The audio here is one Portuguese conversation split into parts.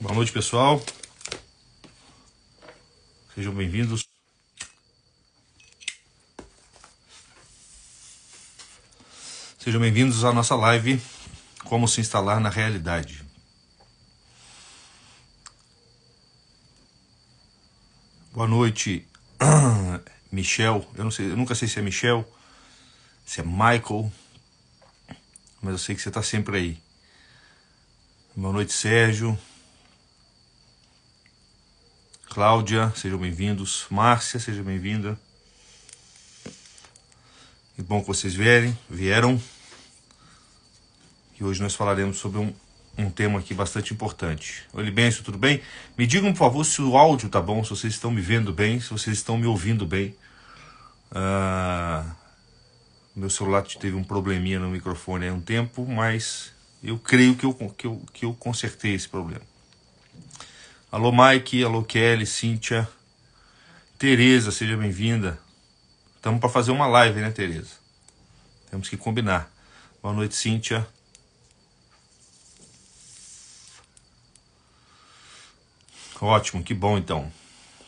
Boa noite, pessoal. Sejam bem-vindos. Sejam bem-vindos à nossa live Como se instalar na realidade. Boa noite, Michel. Eu nunca sei se é Michel, se é Michael, mas eu sei que você está sempre aí. Boa noite, Sérgio. Cláudia, sejam bem-vindos. Márcia, seja bem-vinda. Que bom que vocês vieram. E hoje nós falaremos sobre um tema aqui bastante importante. Oi, Libêncio, tudo bem? Me digam, por favor, se o áudio tá bom, se vocês estão me vendo bem, se vocês estão me ouvindo bem. Meu celular teve um probleminha no microfone há um tempo, mas eu creio que eu consertei esse problema. Alô, Mike, alô, Kelly, Cíntia, Tereza, seja bem-vinda. Estamos para fazer uma live, né, Tereza? Temos que combinar. Boa noite, Cíntia. Ótimo, que bom então.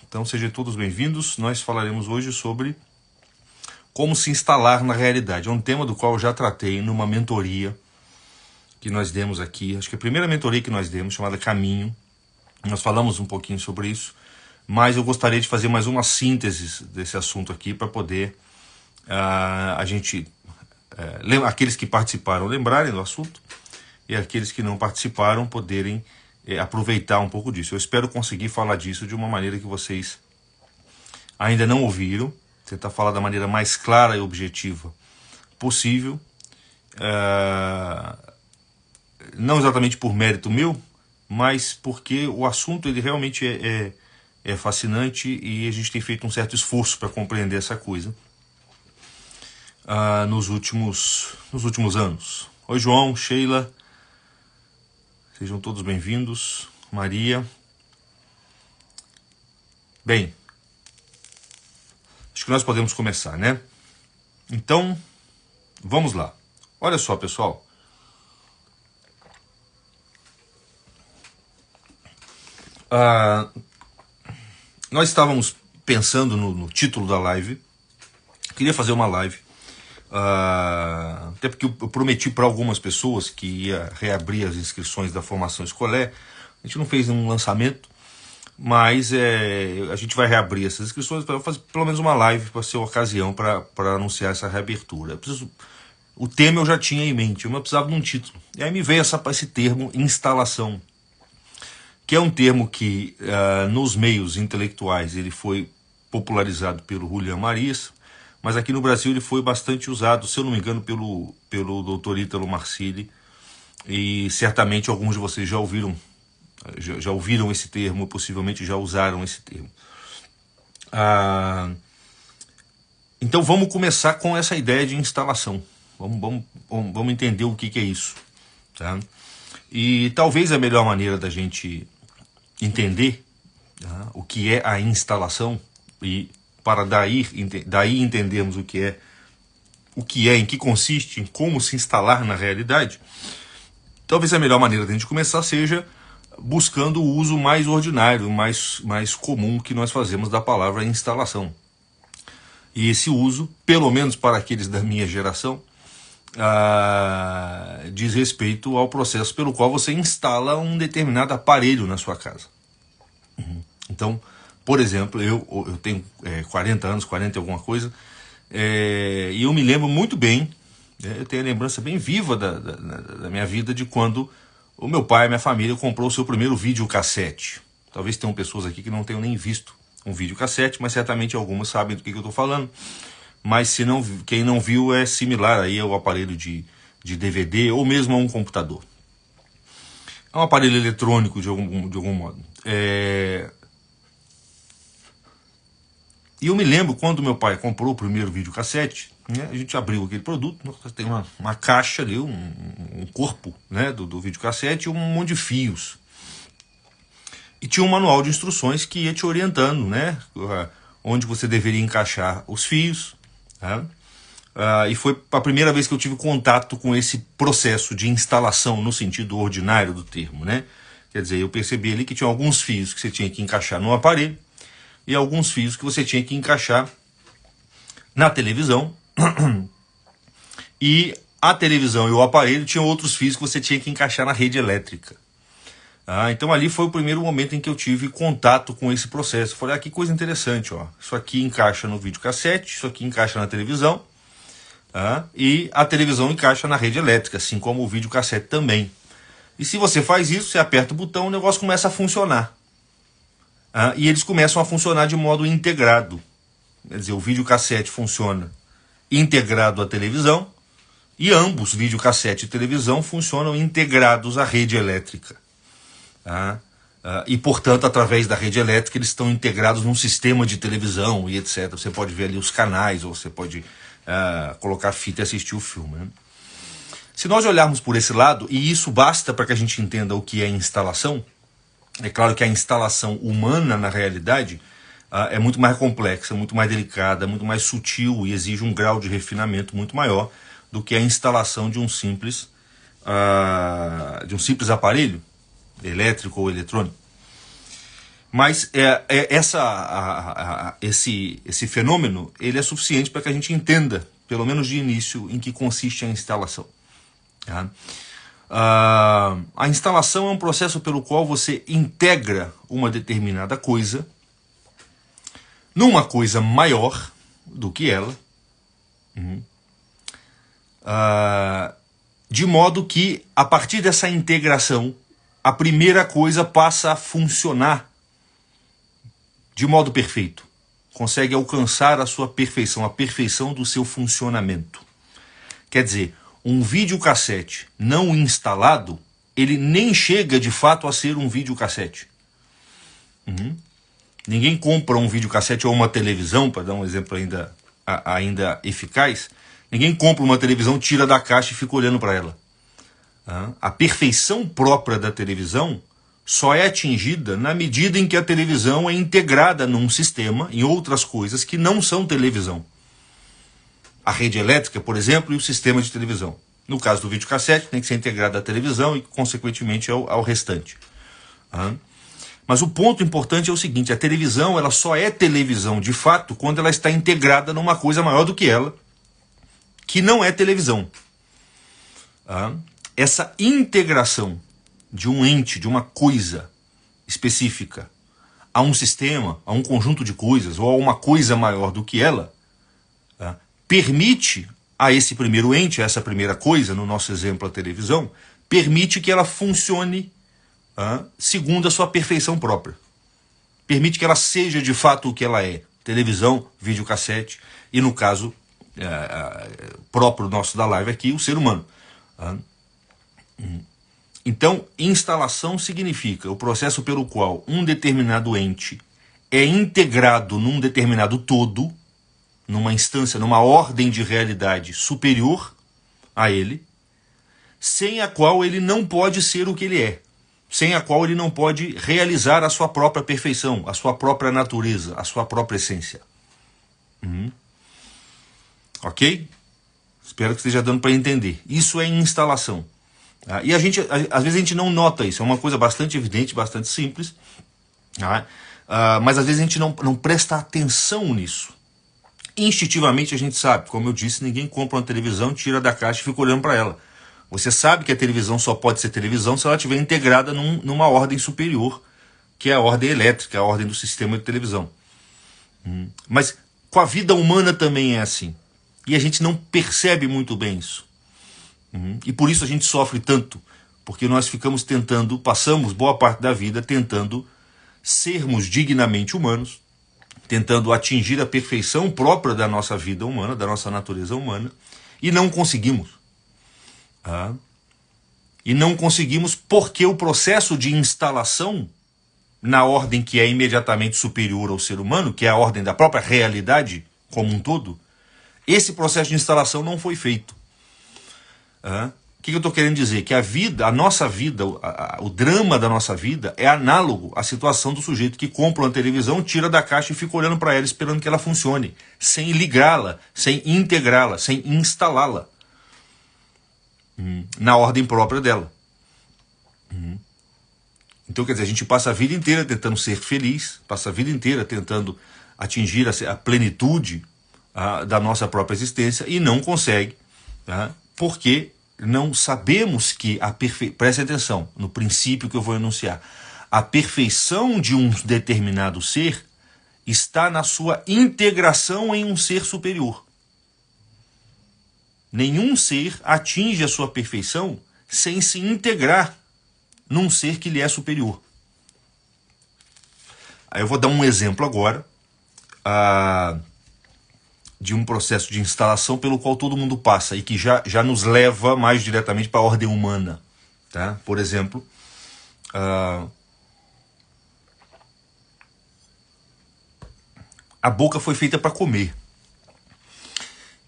Então sejam todos bem-vindos. Nós falaremos hoje sobre como se instalar na realidade. É um tema do qual eu já tratei numa mentoria que nós demos aqui. Acho que a primeira mentoria que nós demos, chamada Caminho. Nós falamos um pouquinho sobre isso, mas eu gostaria de fazer mais uma síntese desse assunto aqui para poder aqueles que participaram lembrarem do assunto e aqueles que não participaram poderem aproveitar um pouco disso. Eu espero conseguir falar disso de uma maneira que vocês ainda não ouviram, tentar falar da maneira mais clara e objetiva possível, não exatamente por mérito meu, mas porque o assunto ele realmente é fascinante e a gente tem feito um certo esforço para compreender essa coisa nos últimos anos. Oi, João, Sheila, sejam todos bem-vindos. Maria. Bem, acho que nós podemos começar, né? Então, vamos lá. Olha só, pessoal. Nós estávamos pensando no título da live. Queria fazer uma live. Até porque eu prometi para algumas pessoas que ia reabrir as inscrições da formação escolar. A gente não fez um lançamento, mas a gente vai reabrir essas inscrições para fazer pelo menos uma live para ser uma ocasião para anunciar essa reabertura. O tema eu já tinha em mente, eu não precisava de um título. E aí me veio esse termo instalação, que é um termo que nos meios intelectuais ele foi popularizado pelo Julián Marías, mas aqui no Brasil ele foi bastante usado, se eu não me engano, pelo Dr. Ítalo Marcilli, e certamente alguns de vocês já ouviram esse termo, possivelmente já usaram esse termo. Então vamos começar com essa ideia de instalação. Vamos entender o que é isso, tá? E talvez a melhor maneira da gente entender o que é a instalação e para daí entendermos o que é, em que consiste, em como se instalar na realidade, talvez a melhor maneira de a gente começar seja buscando o uso mais ordinário, mais comum que nós fazemos da palavra instalação. E esse uso, pelo menos para aqueles da minha geração, diz respeito ao processo pelo qual você instala um determinado aparelho na sua casa. Então, por exemplo, eu tenho 40 anos, 40 e alguma coisa, e eu me lembro muito bem, eu tenho a lembrança bem viva da minha vida de quando o meu pai e minha família comprou o seu primeiro videocassete. Talvez tenham pessoas aqui que não tenham nem visto um videocassete, mas certamente algumas sabem do que eu estou falando. Mas quem não viu é similar aí ao aparelho de DVD ou mesmo a um computador. É um aparelho eletrônico de algum modo. E eu me lembro quando meu pai comprou o primeiro videocassete, né, a gente abriu aquele produto, tem uma caixa ali, um corpo, né, do videocassete e um monte de fios. E tinha um manual de instruções que ia te orientando, né, onde você deveria encaixar os fios. Tá? E foi a primeira vez que eu tive contato com esse processo de instalação no sentido ordinário do termo, né? Quer dizer, eu percebi ali que tinha alguns fios que você tinha que encaixar no aparelho e alguns fios que você tinha que encaixar na televisão. E a televisão e o aparelho tinham outros fios que você tinha que encaixar na rede elétrica. Então ali foi o primeiro momento em que eu tive contato com esse processo. Falei, que coisa interessante, ó. Isso aqui encaixa no videocassete, isso aqui encaixa na televisão, e a televisão encaixa na rede elétrica, assim como o videocassete também. E se você faz isso, você aperta o botão, o negócio começa a funcionar. E eles começam a funcionar de modo integrado. Quer dizer, o videocassete funciona integrado à televisão, e ambos, videocassete e televisão, funcionam integrados à rede elétrica. E, portanto, através da rede elétrica, eles estão integrados num sistema de televisão e etc. Você pode ver ali os canais, ou você pode colocar fita e assistir o filme, né? Se nós olharmos por esse lado, e isso basta para que a gente entenda o que é instalação, é claro que a instalação humana, na realidade, é muito mais complexa, muito mais delicada, muito mais sutil e exige um grau de refinamento muito maior do que a instalação de um simples aparelho elétrico ou eletrônico. Mas esse fenômeno ele é suficiente para que a gente entenda, pelo menos de início, em que consiste a instalação. A instalação é um processo pelo qual você integra uma determinada coisa numa coisa maior do que ela, de modo que, a partir dessa integração, a primeira coisa passa a funcionar de modo perfeito. Consegue alcançar a sua perfeição, a perfeição do seu funcionamento. Quer dizer, um videocassete não instalado, ele nem chega de fato a ser um videocassete. Ninguém compra um videocassete ou uma televisão, para dar um exemplo ainda eficaz, ninguém compra uma televisão, tira da caixa e fica olhando para ela. A perfeição própria da televisão só é atingida na medida em que a televisão é integrada num sistema, em outras coisas que não são televisão. A rede elétrica, por exemplo, e o sistema de televisão. No caso do videocassete, tem que ser integrado à televisão e, consequentemente, ao restante. Mas o ponto importante é o seguinte, a televisão ela só é televisão, de fato, quando ela está integrada numa coisa maior do que ela, que não é televisão. Essa integração de um ente, de uma coisa específica, a um sistema, a um conjunto de coisas, ou a uma coisa maior do que ela, permite a esse primeiro ente, a essa primeira coisa, no nosso exemplo a televisão, permite que ela funcione segundo a sua perfeição própria. Permite que ela seja de fato o que ela é. Televisão, videocassete e, no caso próprio nosso da live aqui, o ser humano. Então, instalação significa o processo pelo qual um determinado ente é integrado num determinado todo, numa instância, numa ordem de realidade superior a ele, sem a qual ele não pode ser o que ele é. Sem a qual ele não pode realizar a sua própria perfeição, a sua própria natureza, a sua própria essência. Ok? Espero que esteja dando para entender. Isso é instalação. E às vezes a gente não nota isso, é uma coisa bastante evidente, bastante simples, mas às vezes a gente não presta atenção nisso. Instintivamente a gente sabe, como eu disse, ninguém compra uma televisão, tira da caixa e fica olhando para ela. Você sabe que a televisão só pode ser televisão se ela estiver integrada numa ordem superior, que é a ordem elétrica, a ordem do sistema de televisão. Mas com a vida humana também é assim. E a gente não percebe muito bem isso. E por isso a gente sofre tanto, porque nós passamos boa parte da vida tentando sermos dignamente humanos, tentando atingir a perfeição própria da nossa vida humana, da nossa natureza humana, e não conseguimos. E não conseguimos porque o processo de instalação na ordem que é imediatamente superior ao ser humano, que é a ordem da própria realidade como um todo, esse processo de instalação não foi feito. O que eu estou querendo dizer? Que a nossa vida, o drama da nossa vida é análogo à situação do sujeito que compra uma televisão, tira da caixa e fica olhando para ela esperando que ela funcione, sem ligá-la, sem integrá-la, sem instalá-la na ordem própria dela. Então, quer dizer, a gente passa a vida inteira tentando ser feliz, passa a vida inteira tentando atingir a plenitude da nossa própria existência e não consegue, porque não sabemos que preste atenção no princípio que eu vou enunciar, a perfeição de um determinado ser está na sua integração em um ser superior. Nenhum ser atinge a sua perfeição sem se integrar num ser que lhe é superior. Aí eu vou dar um exemplo agora de um processo de instalação pelo qual todo mundo passa e que já nos leva mais diretamente para a ordem humana. Tá? Por exemplo, a boca foi feita para comer.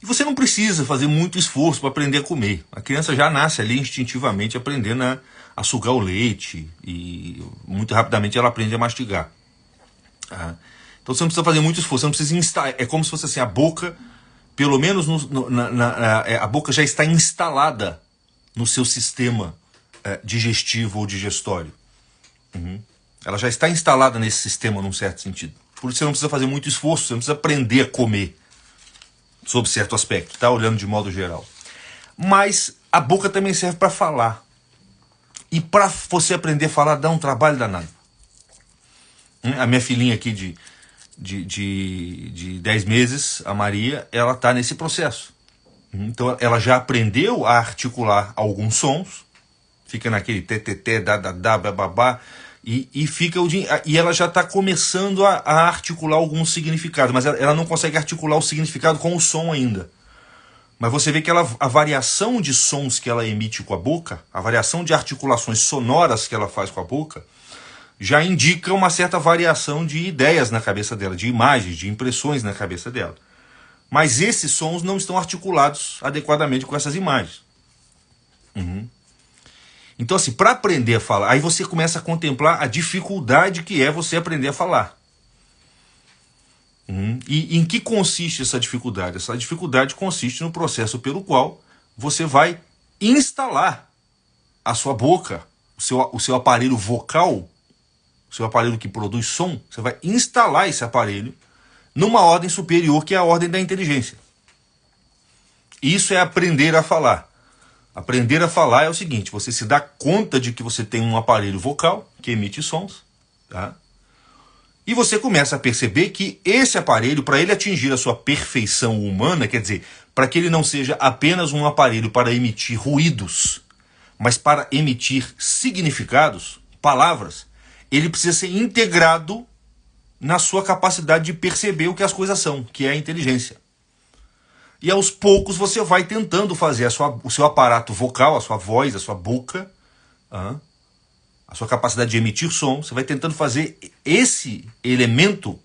E você não precisa fazer muito esforço para aprender a comer. A criança já nasce ali instintivamente aprendendo a sugar o leite e muito rapidamente ela aprende a mastigar. Então você não precisa fazer muito esforço, você não precisa instalar. É como se fosse assim, a boca, pelo menos a boca já está instalada no seu sistema digestivo ou digestório. Ela já está instalada nesse sistema num certo sentido. Por isso você não precisa fazer muito esforço, você não precisa aprender a comer, sob certo aspecto, tá? Olhando de modo geral. Mas a boca também serve para falar. E para você aprender a falar dá um trabalho danado. A minha filhinha aqui de 10 meses, a Maria, ela está nesse processo. Então ela já aprendeu a articular alguns sons, fica naquele ttt, dadadá, bababá, e fica e ela já está começando a articular alguns significados, mas ela não consegue articular o significado com o som ainda. Mas você vê que a variação de sons que ela emite com a boca, a variação de articulações sonoras que ela faz com a boca, já indica uma certa variação de ideias na cabeça dela, de imagens, de impressões na cabeça dela. Mas esses sons não estão articulados adequadamente com essas imagens. Então, assim, para aprender a falar, aí você começa a contemplar a dificuldade que é você aprender a falar. E em que consiste essa dificuldade? Essa dificuldade consiste no processo pelo qual você vai instalar a sua boca, o seu aparelho vocal, o seu aparelho que produz som, você vai instalar esse aparelho numa ordem superior, que é a ordem da inteligência. Isso é aprender a falar. Aprender a falar é o seguinte, você se dá conta de que você tem um aparelho vocal que emite sons, tá? E você começa a perceber que esse aparelho, para ele atingir a sua perfeição humana, quer dizer, para que ele não seja apenas um aparelho para emitir ruídos, mas para emitir significados, palavras, ele precisa ser integrado na sua capacidade de perceber o que as coisas são, que é a inteligência. E aos poucos você vai tentando fazer o seu aparato vocal, a sua voz, a sua boca, a sua capacidade de emitir som, você vai tentando fazer esse elemento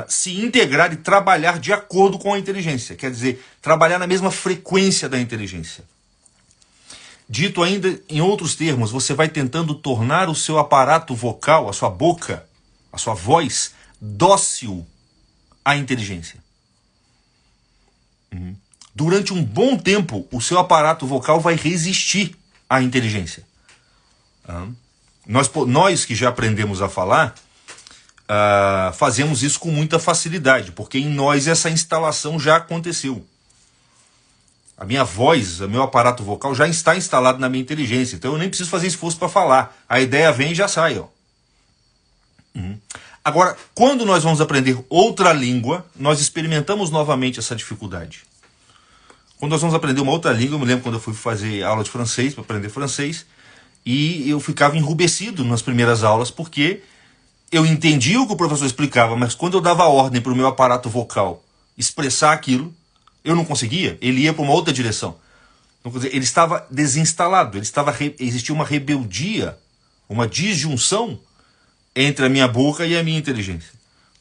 se integrar e trabalhar de acordo com a inteligência. Quer dizer, trabalhar na mesma frequência da inteligência. Dito ainda em outros termos, você vai tentando tornar o seu aparato vocal, a sua boca, a sua voz, dócil à inteligência. Durante um bom tempo, o seu aparato vocal vai resistir à inteligência. Nós que já aprendemos a falar, fazemos isso com muita facilidade, porque em nós essa instalação já aconteceu. A minha voz, o meu aparato vocal já está instalado na minha inteligência, então eu nem preciso fazer esforço para falar. A ideia vem e já sai. Agora, quando nós vamos aprender outra língua, nós experimentamos novamente essa dificuldade. Quando nós vamos aprender uma outra língua, eu me lembro quando eu fui fazer aula de francês, para aprender francês, e eu ficava enrubescido nas primeiras aulas, porque eu entendia o que o professor explicava, mas quando eu dava ordem para o meu aparato vocal expressar aquilo, eu não conseguia, ele ia para uma outra direção. Então, quer dizer, ele estava desinstalado, existia uma rebeldia, uma disjunção entre a minha boca e a minha inteligência.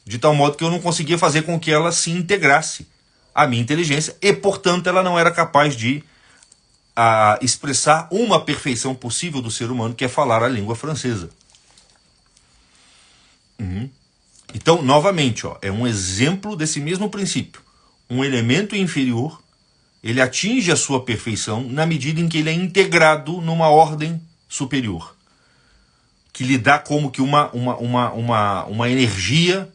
De tal modo que eu não conseguia fazer com que ela se integrasse à minha inteligência e, portanto, ela não era capaz de expressar uma perfeição possível do ser humano, que é falar a língua francesa. Então, novamente, é um exemplo desse mesmo princípio. Um elemento inferior, ele atinge a sua perfeição na medida em que ele é integrado numa ordem superior. que lhe dá como que uma energia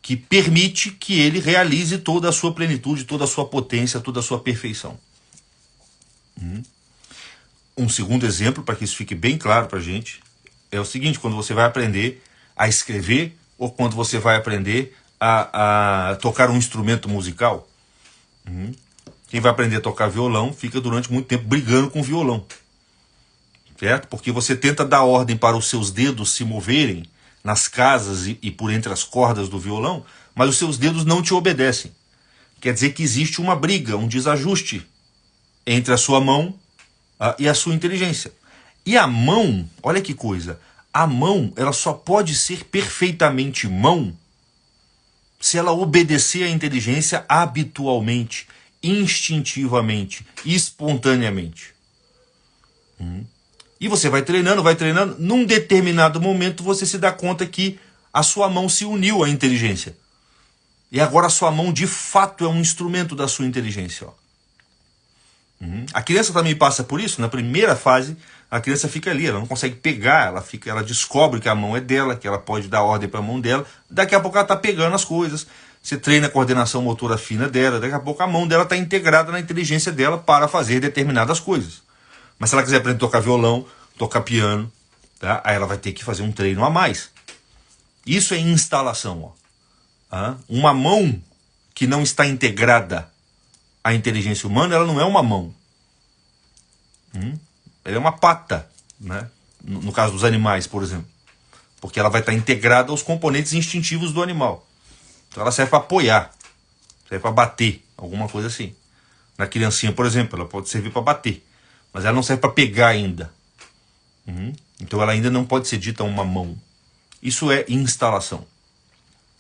que permite que ele realize toda a sua plenitude, toda a sua potência, toda a sua perfeição. Um segundo exemplo, para que isso fique bem claro para a gente, é o seguinte: quando você vai aprender a escrever ou quando você vai aprender a tocar um instrumento musical. Quem vai aprender a tocar violão fica durante muito tempo brigando com o violão, certo? Porque você tenta dar ordem para os seus dedos se moverem nas casas e por entre as cordas do violão, mas os seus dedos não te obedecem. Quer dizer que existe uma briga, um desajuste entre a sua mão e a sua inteligência. E a mão, olha que coisa, a mão ela só pode ser perfeitamente mão se ela obedecer à inteligência habitualmente, instintivamente, espontaneamente. E você vai treinando, num determinado momento você se dá conta que a sua mão se uniu à inteligência. E agora a sua mão de fato é um instrumento da sua inteligência. A criança também passa por isso. Na primeira fase, a criança fica ali, ela não consegue pegar, ela descobre que a mão é dela, que ela pode dar ordem para a mão dela. Daqui a pouco ela está pegando as coisas. Você treina a coordenação motora fina dela, daqui a pouco a mão dela está integrada na inteligência dela para fazer determinadas coisas. Mas se ela quiser aprender a tocar violão, tocar piano, tá? Aí ela vai ter que fazer um treino a mais. Isso é instalação. Uma mão que não está integrada à inteligência humana, ela não é uma mão. Ela é uma pata, né? No caso dos animais, por exemplo. Porque ela vai estar integrada aos componentes instintivos do animal. Então ela serve para apoiar, serve para bater, alguma coisa assim. Na criancinha, por exemplo, ela pode servir para bater, mas ela não serve para pegar ainda. Então ela ainda não pode ser dita uma mão. Isso é instalação.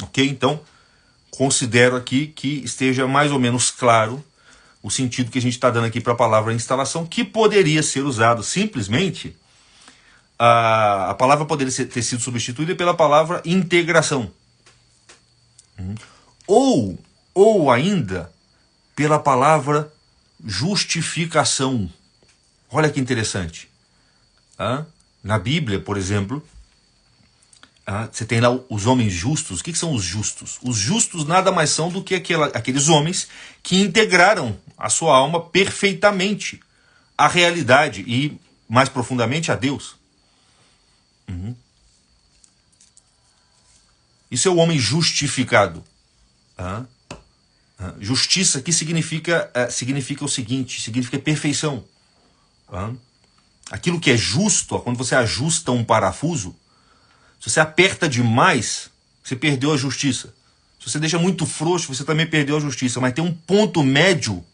Ok? Então, considero aqui que esteja mais ou menos claro o sentido que a gente está dando aqui para a palavra instalação, que poderia ser usado simplesmente, a palavra poderia ter sido substituída pela palavra integração. Ou ainda pela palavra justificação. Olha que interessante. Na Bíblia, por exemplo, você tem lá os homens justos. O que são os justos? Os justos nada mais são do que aqueles homens que integraram a sua alma perfeitamente à realidade e, mais profundamente, a Deus. Isso é o homem justificado. Justiça aqui significa o seguinte, significa perfeição. Aquilo que é justo, quando você ajusta um parafuso, se você aperta demais, você perdeu a justiça. Se você deixa muito frouxo, você também perdeu a justiça. Mas tem um ponto médio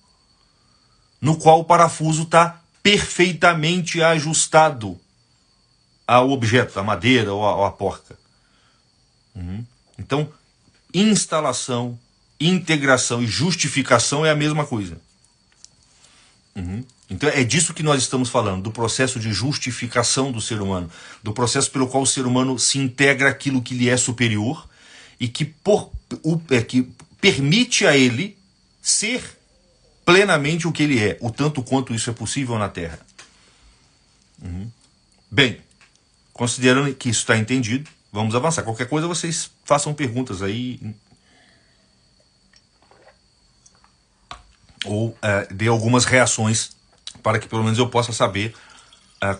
no qual o parafuso está perfeitamente ajustado ao objeto, à madeira ou à porca. Então, instalação, integração e justificação é a mesma coisa. Então é disso que nós estamos falando, do processo de justificação do ser humano, do processo pelo qual o ser humano se integra àquilo que lhe é superior e que permite a ele ser plenamente o que ele é, o tanto quanto isso é possível na Terra. Bem, considerando que isso está entendido, vamos avançar. Qualquer coisa vocês façam perguntas aí ou dê algumas reações para que pelo menos eu possa saber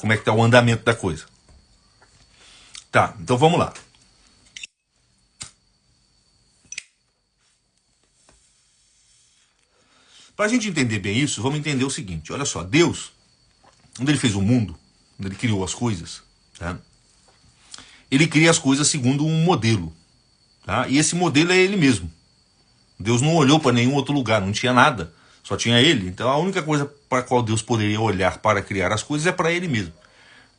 como é que está o andamento da coisa. Tá, então vamos lá. Para a gente entender bem isso, vamos entender o seguinte. Olha só, Deus, quando ele fez o mundo, quando ele criou as coisas, tá? Ele cria as coisas segundo um modelo. Tá? E esse modelo é ele mesmo. Deus não olhou para nenhum outro lugar, não tinha nada. Só tinha ele. Então a única coisa para a qual Deus poderia olhar para criar as coisas é para ele mesmo.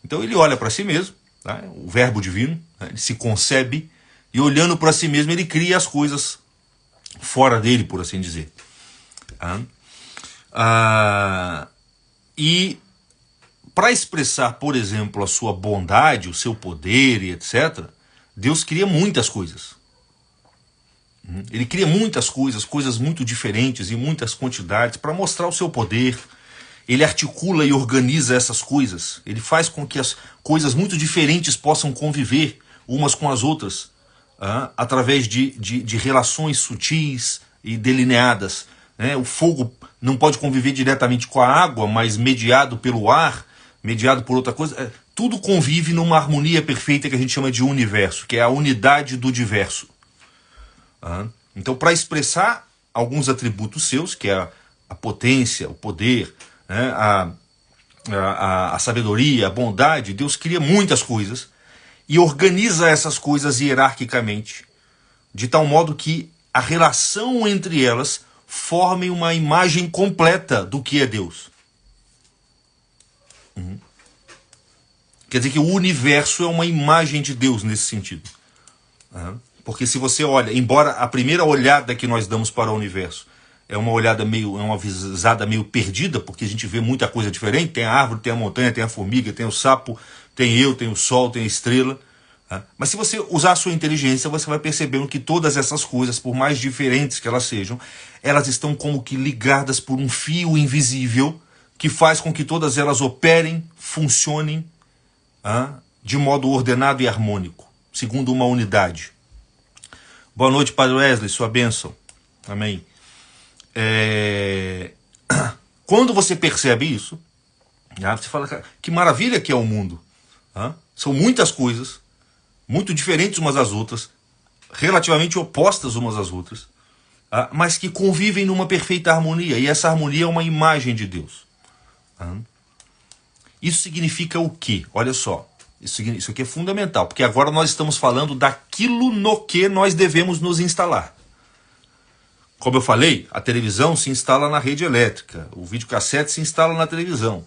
Então ele olha para si mesmo, tá? O verbo divino, tá? Ele se concebe e olhando para si mesmo ele cria as coisas fora dele, por assim dizer. E para expressar, por exemplo, a sua bondade, o seu poder e etc., Deus cria muitas coisas. Ele cria muitas coisas, coisas muito diferentes e muitas quantidades para mostrar o seu poder. Ele articula e organiza essas coisas. Ele faz com que as coisas muito diferentes possam conviver umas com as outras, através de relações sutis e delineadas. Né? O fogo não pode conviver diretamente com a água, mas mediado pelo ar, mediado por outra coisa. Tudo convive numa harmonia perfeita que a gente chama de universo, que é a unidade do diverso. Então, para expressar alguns atributos seus, que é a potência, o poder, né, a sabedoria, a bondade, Deus cria muitas coisas e organiza essas coisas hierarquicamente, de tal modo que a relação entre elas forme uma imagem completa do que é Deus. Quer dizer que o universo é uma imagem de Deus nesse sentido. Porque se você olha, embora a primeira olhada que nós damos para o universo é uma olhada uma visada meio perdida, porque a gente vê muita coisa diferente, tem a árvore, tem a montanha, tem a formiga, tem o sapo, tem eu, tem o sol, tem a estrela. Mas se você usar a sua inteligência, você vai percebendo que todas essas coisas, por mais diferentes que elas sejam, elas estão como que ligadas por um fio invisível que faz com que todas elas operem, funcionem de modo ordenado e harmônico, segundo uma unidade. Boa noite, Padre Wesley, sua bênção. Amém. Quando você percebe isso, você fala, cara, que maravilha que é o mundo. São muitas coisas, muito diferentes umas das outras, relativamente opostas umas às outras, mas que convivem numa perfeita harmonia, e essa harmonia é uma imagem de Deus. Isso significa o quê? Olha só, isso aqui é fundamental, porque agora nós estamos falando daquilo no que nós devemos nos instalar. Como eu falei, a televisão se instala na rede elétrica, o videocassete se instala na televisão,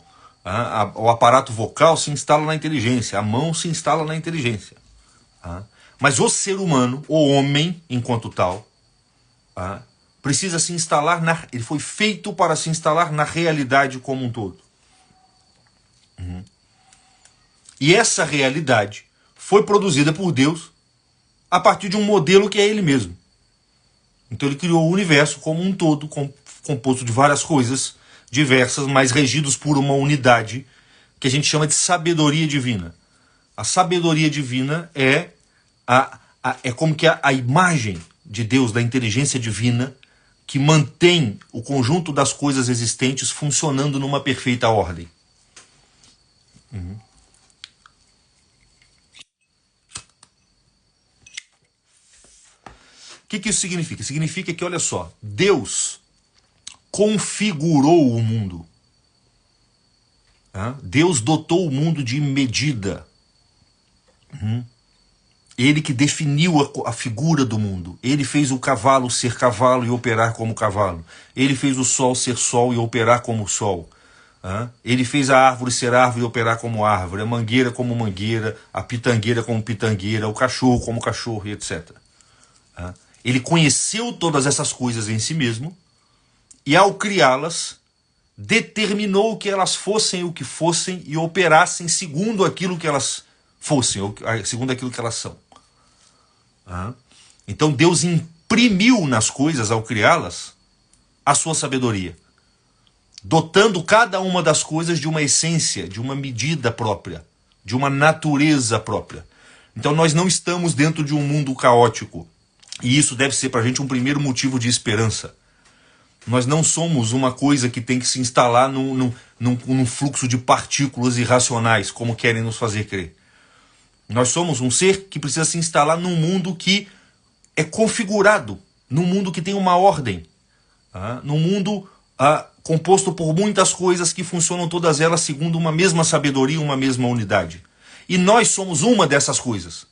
o aparato vocal se instala na inteligência, a mão se instala na inteligência. Mas o ser humano, o homem enquanto tal, precisa se instalar, ele foi feito para se instalar na realidade como um todo. E essa realidade foi produzida por Deus a partir de um modelo que é Ele mesmo. Então ele criou o universo como um todo, composto de várias coisas diversas, mas regidos por uma unidade que a gente chama de sabedoria divina. A sabedoria divina é como que a imagem de Deus, da inteligência divina, que mantém o conjunto das coisas existentes funcionando numa perfeita ordem. O que isso significa? Significa que, olha só, Deus configurou o mundo. Deus dotou o mundo de medida. Ele que definiu a figura do mundo. Ele fez o cavalo ser cavalo e operar como cavalo. Ele fez o sol ser sol e operar como sol. Ele fez a árvore ser árvore e operar como árvore. A mangueira como mangueira. A pitangueira como pitangueira. O cachorro como cachorro, e etc. Ele conheceu todas essas coisas em si mesmo. E ao criá-las, determinou que elas fossem o que fossem e operassem segundo aquilo que elas fossem, ou segundo aquilo que elas são. Então Deus imprimiu nas coisas, ao criá-las, a sua sabedoria, dotando cada uma das coisas de uma essência, de uma medida própria, de uma natureza própria. Então nós não estamos dentro de um mundo caótico, e isso deve ser para a gente um primeiro motivo de esperança. Nós não somos uma coisa que tem que se instalar num fluxo de partículas irracionais, como querem nos fazer crer. Nós somos um ser que precisa se instalar num mundo que é configurado, num mundo que tem uma ordem, num mundo composto por muitas coisas que funcionam todas elas segundo uma mesma sabedoria, uma mesma unidade. E nós somos uma dessas coisas.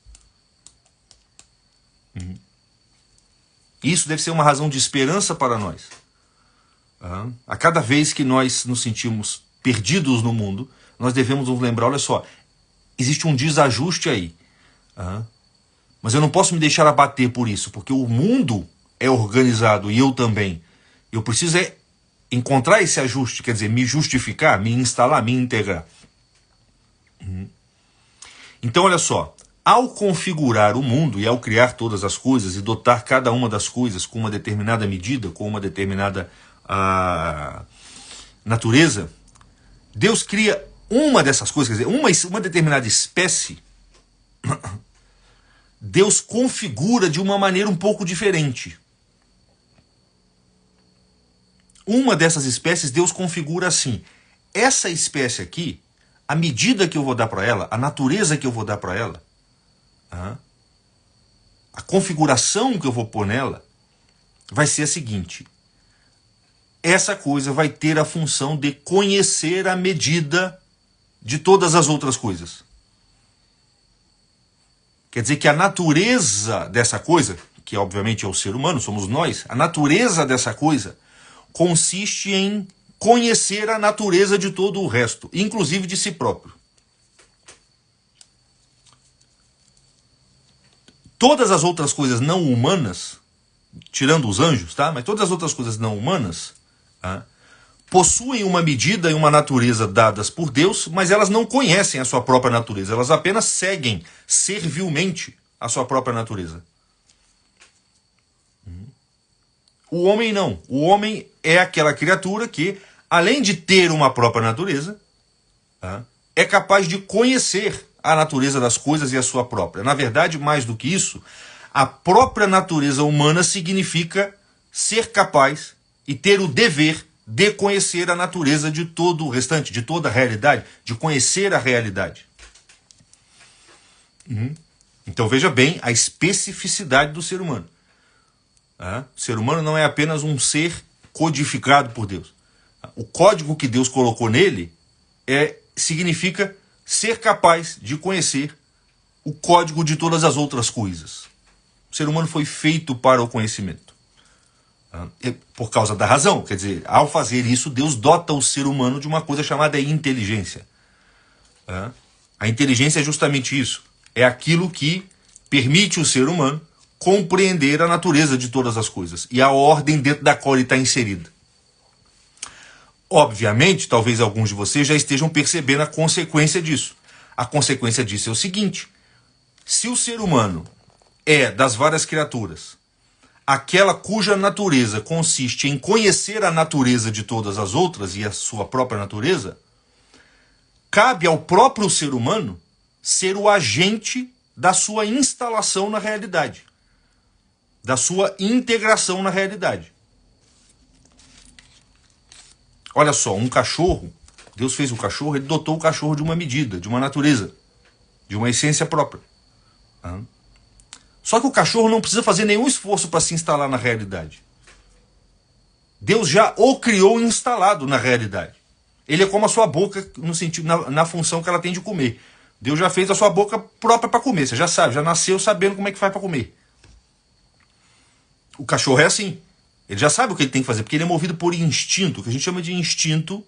Isso deve ser uma razão de esperança para nós. A cada vez que nós nos sentimos perdidos no mundo, nós devemos nos lembrar, olha só, existe um desajuste aí. Mas eu não posso me deixar abater por isso, porque o mundo é organizado e eu também. Eu preciso encontrar esse ajuste, quer dizer, me justificar, me instalar, me integrar. Então, olha só, ao configurar o mundo e ao criar todas as coisas e dotar cada uma das coisas com uma determinada medida, com uma determinada natureza, Deus cria uma dessas coisas, quer dizer, uma determinada espécie, Deus configura de uma maneira um pouco diferente. Uma dessas espécies Deus configura assim. Essa espécie aqui, a medida que eu vou dar para ela, a natureza que eu vou dar para ela, a configuração que eu vou pôr nela, vai ser a seguinte. Essa coisa vai ter a função de conhecer a medida de todas as outras coisas. Quer dizer que a natureza dessa coisa, que obviamente é o ser humano, somos nós, a natureza dessa coisa consiste em conhecer a natureza de todo o resto, inclusive de si próprio. Todas as outras coisas não humanas, tirando os anjos, tá? Mas todas as outras coisas não humanas, possuem uma medida e uma natureza dadas por Deus, mas elas não conhecem a sua própria natureza, elas apenas seguem servilmente a sua própria natureza. O homem não. O homem é aquela criatura que, além de ter uma própria natureza, é capaz de conhecer a natureza das coisas e a sua própria. Na verdade, mais do que isso, a própria natureza humana significa ser capaz e ter o dever de conhecer a natureza de todo o restante, de toda a realidade, de conhecer a realidade. Então veja bem a especificidade do ser humano. O ser humano não é apenas um ser codificado por Deus. O código que Deus colocou nele significa ser capaz de conhecer o código de todas as outras coisas. O ser humano foi feito para o conhecimento. Por causa da razão. Quer dizer, ao fazer isso, Deus dota o ser humano de uma coisa chamada inteligência. A inteligência é justamente isso. É aquilo que permite o ser humano compreender a natureza de todas as coisas e a ordem dentro da qual ele está inserido. Obviamente, talvez alguns de vocês já estejam percebendo a consequência disso. A consequência disso é o seguinte: se o ser humano é, das várias criaturas, aquela cuja natureza consiste em conhecer a natureza de todas as outras e a sua própria natureza, cabe ao próprio ser humano ser o agente da sua instalação na realidade, da sua integração na realidade. Olha só, um cachorro, Deus fez o cachorro, ele dotou o cachorro de uma medida, de uma natureza, de uma essência própria. Só que o cachorro não precisa fazer nenhum esforço para se instalar na realidade. Deus já o criou instalado na realidade. Ele é como a sua boca no sentido, na função que ela tem de comer. Deus já fez a sua boca própria para comer, você já sabe, já nasceu sabendo como é que faz para comer. O cachorro é assim. Ele já sabe o que ele tem que fazer, porque ele é movido por instinto. O que a gente chama de instinto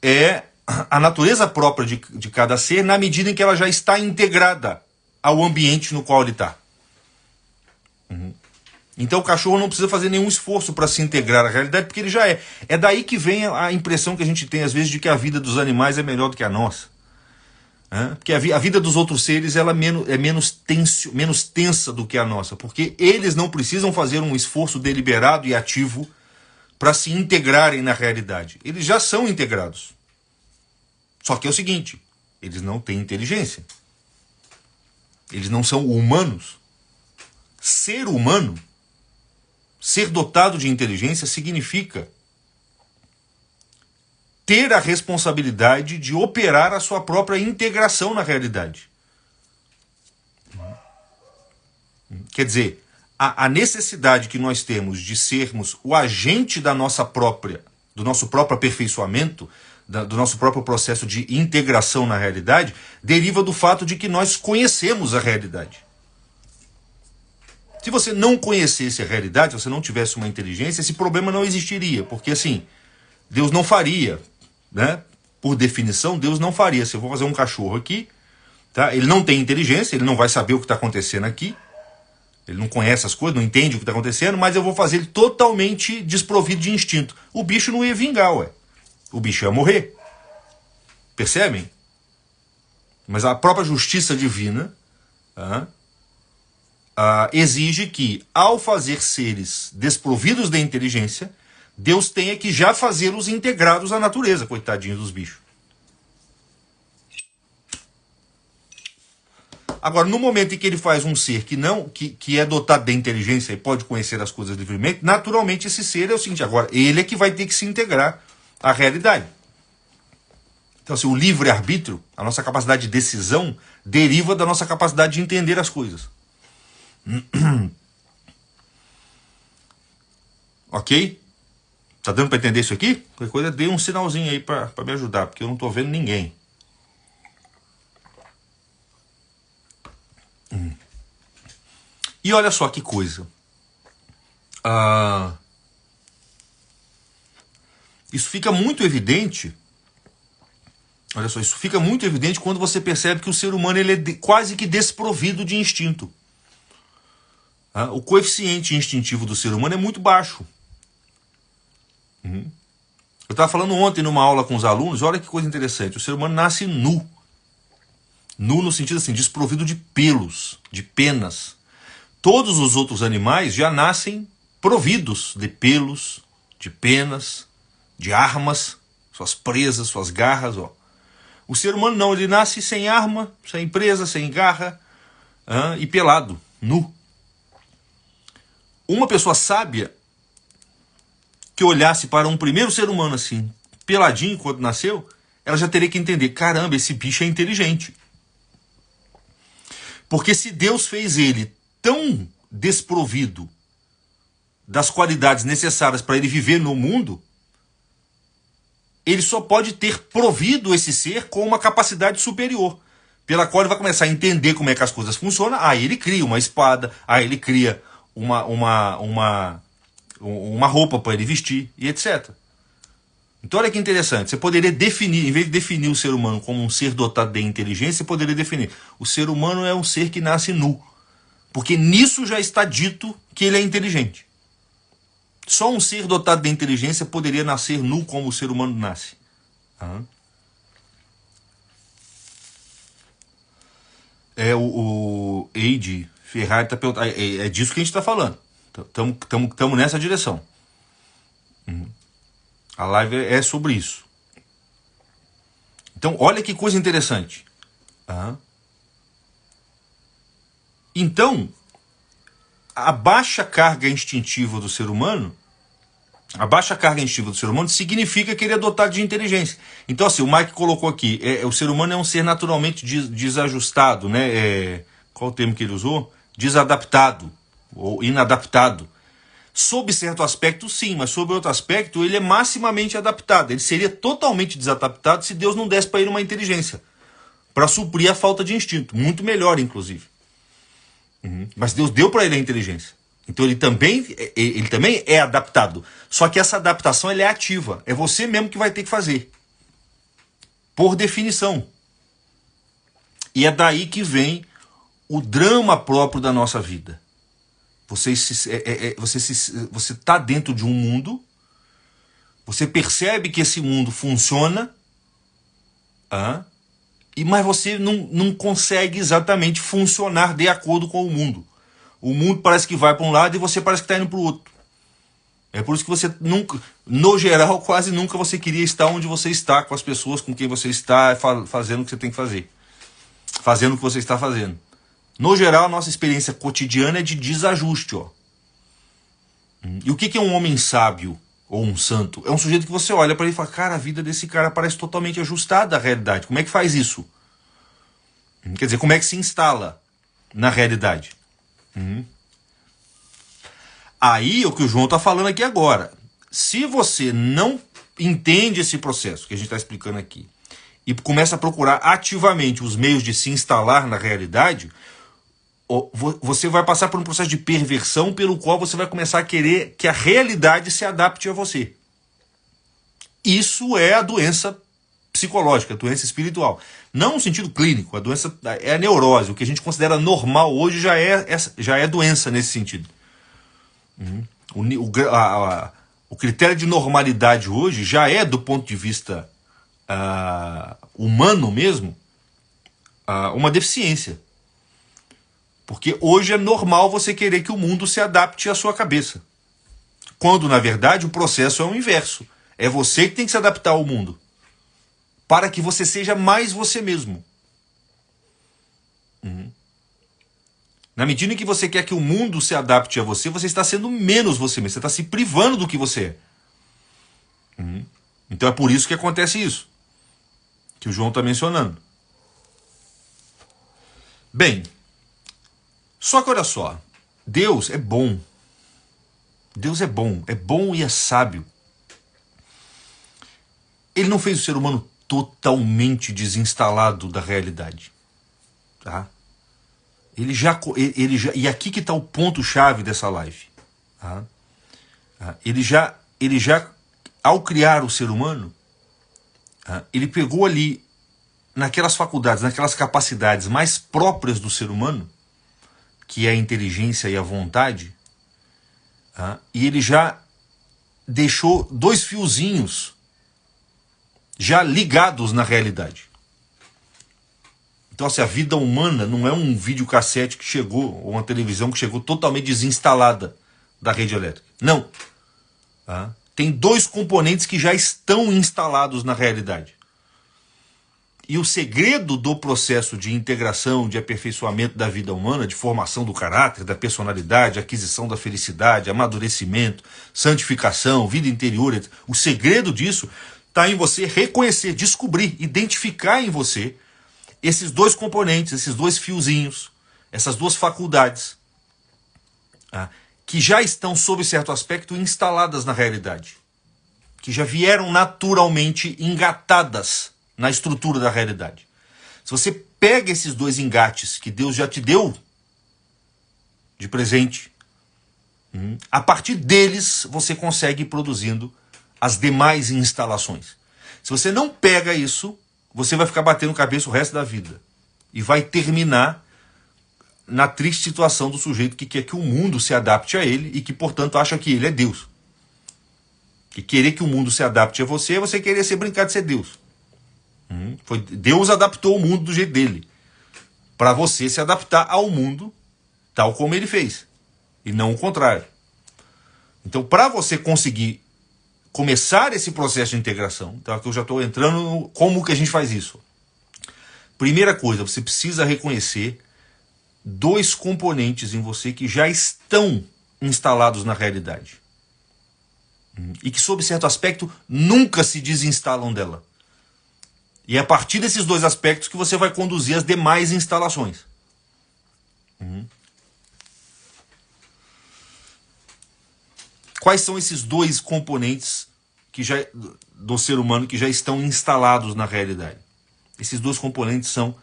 é a natureza própria de cada ser, na medida em que ela já está integrada ao ambiente no qual ele está. Então o cachorro não precisa fazer nenhum esforço para se integrar à realidade, porque ele já é. É daí que vem a impressão que a gente tem, às vezes, de que a vida dos animais é melhor do que a nossa. Porque a vida dos outros seres ela é menos tensa do que a nossa, porque eles não precisam fazer um esforço deliberado e ativo para se integrarem na realidade. Eles já são integrados. Só que é o seguinte, eles não têm inteligência. Eles não são humanos. Ser humano, ser dotado de inteligência, significa ter a responsabilidade de operar a sua própria integração na realidade. Quer dizer, a necessidade que nós temos de sermos o agente do nosso próprio aperfeiçoamento, do nosso próprio processo de integração na realidade, deriva do fato de que nós conhecemos a realidade. Se você não conhecesse a realidade, se você não tivesse uma inteligência, esse problema não existiria, porque assim, Deus não faria, né? Por definição, Deus não faria. Se eu vou fazer um cachorro aqui, tá? Ele não tem inteligência, ele não vai saber o que está acontecendo aqui, ele não conhece as coisas, não entende o que está acontecendo, mas eu vou fazer ele totalmente desprovido de instinto. O bicho não ia vingar, ué. O bicho ia morrer. Percebem? Mas a própria justiça divina exige que, ao fazer seres desprovidos da inteligência, Deus tenha que já fazê-los integrados à natureza, coitadinhos dos bichos. Agora, no momento em que ele faz um ser que é dotado de inteligência e pode conhecer as coisas livremente, naturalmente esse ser é o seguinte, agora, ele é que vai ter que se integrar à realidade. Então, assim, o livre-arbítrio, a nossa capacidade de decisão, deriva da nossa capacidade de entender as coisas. Ok? Tá dando para entender isso aqui? Qualquer coisa, dê um sinalzinho aí para me ajudar, porque eu não tô vendo ninguém. E olha só que coisa. Isso fica muito evidente. Olha só, isso fica muito evidente quando você percebe que o ser humano ele é quase que desprovido de instinto. O coeficiente instintivo do ser humano é muito baixo. Eu estava falando ontem numa aula com os alunos, olha que coisa interessante, o ser humano nasce nu. Nu no sentido assim, desprovido de pelos, de penas. Todos os outros animais já nascem providos de pelos, de penas, de armas, suas presas, suas garras. Ó. O ser humano não, ele nasce sem arma, sem presa, sem garra e pelado, nu. Uma pessoa sábia que olhasse para um primeiro ser humano assim, peladinho quando nasceu, ela já teria que entender, caramba, esse bicho é inteligente. Porque se Deus fez ele tão desprovido das qualidades necessárias para ele viver no mundo, ele só pode ter provido esse ser com uma capacidade superior, pela qual ele vai começar a entender como é que as coisas funcionam. Aí ele cria uma espada, aí ele cria uma roupa para ele vestir e etc. Então olha que interessante, você poderia definir, em vez de definir o ser humano como um ser dotado de inteligência, você poderia definir, o ser humano é um ser que nasce nu. Porque nisso já está dito que ele é inteligente. Só um ser dotado de inteligência poderia nascer nu como o ser humano nasce. O Eide Ferrari está perguntando. É disso que a gente está falando. Estamos nessa direção. A live é sobre isso. Então, olha que coisa interessante. Então, a baixa carga instintiva do ser humano, significa que ele é dotado de inteligência. Então, assim, o Mike colocou aqui, o ser humano é um ser naturalmente desajustado, né? Qual o termo que ele usou? Desadaptado, ou inadaptado. Sob certo aspecto, sim, mas sob outro aspecto, ele é maximamente adaptado. Ele seria totalmente desadaptado se Deus não desse para ele uma inteligência, para suprir a falta de instinto. Muito melhor, inclusive. Mas Deus deu para ele a inteligência. Então ele também é adaptado. Só que essa adaptação ela é ativa. É você mesmo que vai ter que fazer. Por definição. E é daí que vem o drama próprio da nossa vida. Você está dentro de um mundo. Você percebe que esse mundo funciona. Mas você não consegue exatamente funcionar de acordo com o mundo. O mundo parece que vai para um lado e você parece que está indo para o outro. É por isso que você nunca, no geral, quase nunca você queria estar onde você está, com as pessoas com quem você está, fazendo o que você tem que fazer. Fazendo o que você está fazendo. No geral, a nossa experiência cotidiana é de desajuste. E o que é um homem sábio ou um santo? É um sujeito que você olha para ele e fala, cara, a vida desse cara parece totalmente ajustada à realidade. Como é que faz isso? Quer dizer, como é que se instala na realidade? Aí é o que o João está falando aqui agora. Se você não entende esse processo que a gente está explicando aqui e começa a procurar ativamente os meios de se instalar na realidade, você vai passar por um processo de perversão pelo qual você vai começar a querer que a realidade se adapte a você. Isso é a doença psicológica, a doença espiritual. Não no sentido clínico, a doença é a neurose. O que a gente considera normal hoje já é doença nesse sentido. O critério de normalidade hoje já é, do ponto de vista humano mesmo, uma deficiência. Porque hoje é normal você querer que o mundo se adapte à sua cabeça. Quando, na verdade, o processo é o inverso. É você que tem que se adaptar ao mundo, para que você seja mais você mesmo. Na medida em que você quer que o mundo se adapte a você, você está sendo menos você mesmo. Você está se privando do que você é. Então é por isso que acontece isso, que o João está mencionando. Bem, só que olha só, Deus é bom. Deus é bom e é sábio. Ele não fez o ser humano totalmente desinstalado da realidade. Tá? E aqui que está o ponto-chave dessa live. Tá? Ele já, ao criar o ser humano, ele pegou ali, naquelas faculdades, naquelas capacidades mais próprias do ser humano, que é a inteligência e a vontade, e ele já deixou dois fiozinhos já ligados na realidade. Então, assim, a vida humana não é um videocassete que chegou, ou uma televisão que chegou totalmente desinstalada da rede elétrica. Não. Tem dois componentes que já estão instalados na realidade. E o segredo do processo de integração, de aperfeiçoamento da vida humana, de formação do caráter, da personalidade, aquisição da felicidade, amadurecimento, santificação, vida interior, o segredo disso está em você reconhecer, descobrir, identificar em você esses dois componentes, esses dois fiozinhos, essas duas faculdades, que já estão, sob certo aspecto, instaladas na realidade, que já vieram naturalmente engatadas na estrutura da realidade. Se você pega esses dois engates que Deus já te deu de presente, a partir deles você consegue ir produzindo as demais instalações. Se você não pega isso, você vai ficar batendo cabeça o resto da vida. E vai terminar na triste situação do sujeito que quer que o mundo se adapte a ele e que, portanto, acha que ele é Deus. Que querer que o mundo se adapte a você é você querer brincar de ser Deus. Deus adaptou o mundo do jeito dele, para você se adaptar ao mundo tal como ele fez, e não o contrário. Então, para você conseguir começar esse processo de integração, então aqui eu já estou entrando no como que a gente faz isso. Primeira coisa, você precisa reconhecer dois componentes em você que já estão instalados na realidade. E que, sob certo aspecto, nunca se desinstalam dela. E é a partir desses dois aspectos que você vai conduzir as demais instalações. Quais são esses dois componentes do ser humano que já estão instalados na realidade? Esses dois componentes são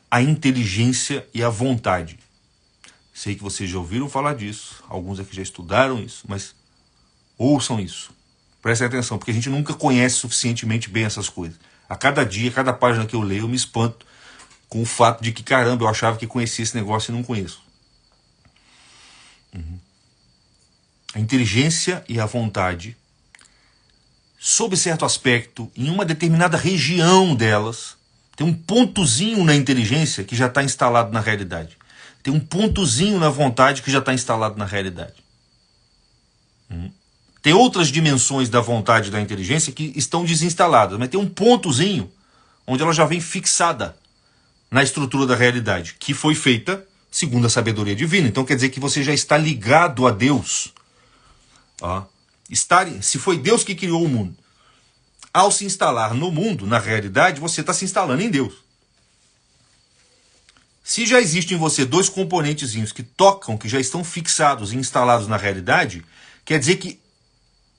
a inteligência e a vontade. Sei que vocês já ouviram falar disso, alguns aqui já estudaram isso, mas ouçam isso. Prestem atenção, porque a gente nunca conhece suficientemente bem essas coisas. A cada dia, a cada página que eu leio, eu me espanto com o fato de que, caramba, eu achava que conhecia esse negócio e não conheço. A inteligência e a vontade, sob certo aspecto, em uma determinada região delas, tem um pontozinho na inteligência que já está instalado na realidade. Tem um pontozinho na vontade que já está instalado na realidade. Tem outras dimensões da vontade e da inteligência que estão desinstaladas, mas tem um pontozinho onde ela já vem fixada na estrutura da realidade, que foi feita segundo a sabedoria divina. Então quer dizer que você já está ligado a Deus. Se foi Deus que criou o mundo, ao se instalar no mundo, na realidade, você está se instalando em Deus. Se já existem em você dois componentezinhos que tocam, que já estão fixados e instalados na realidade, quer dizer que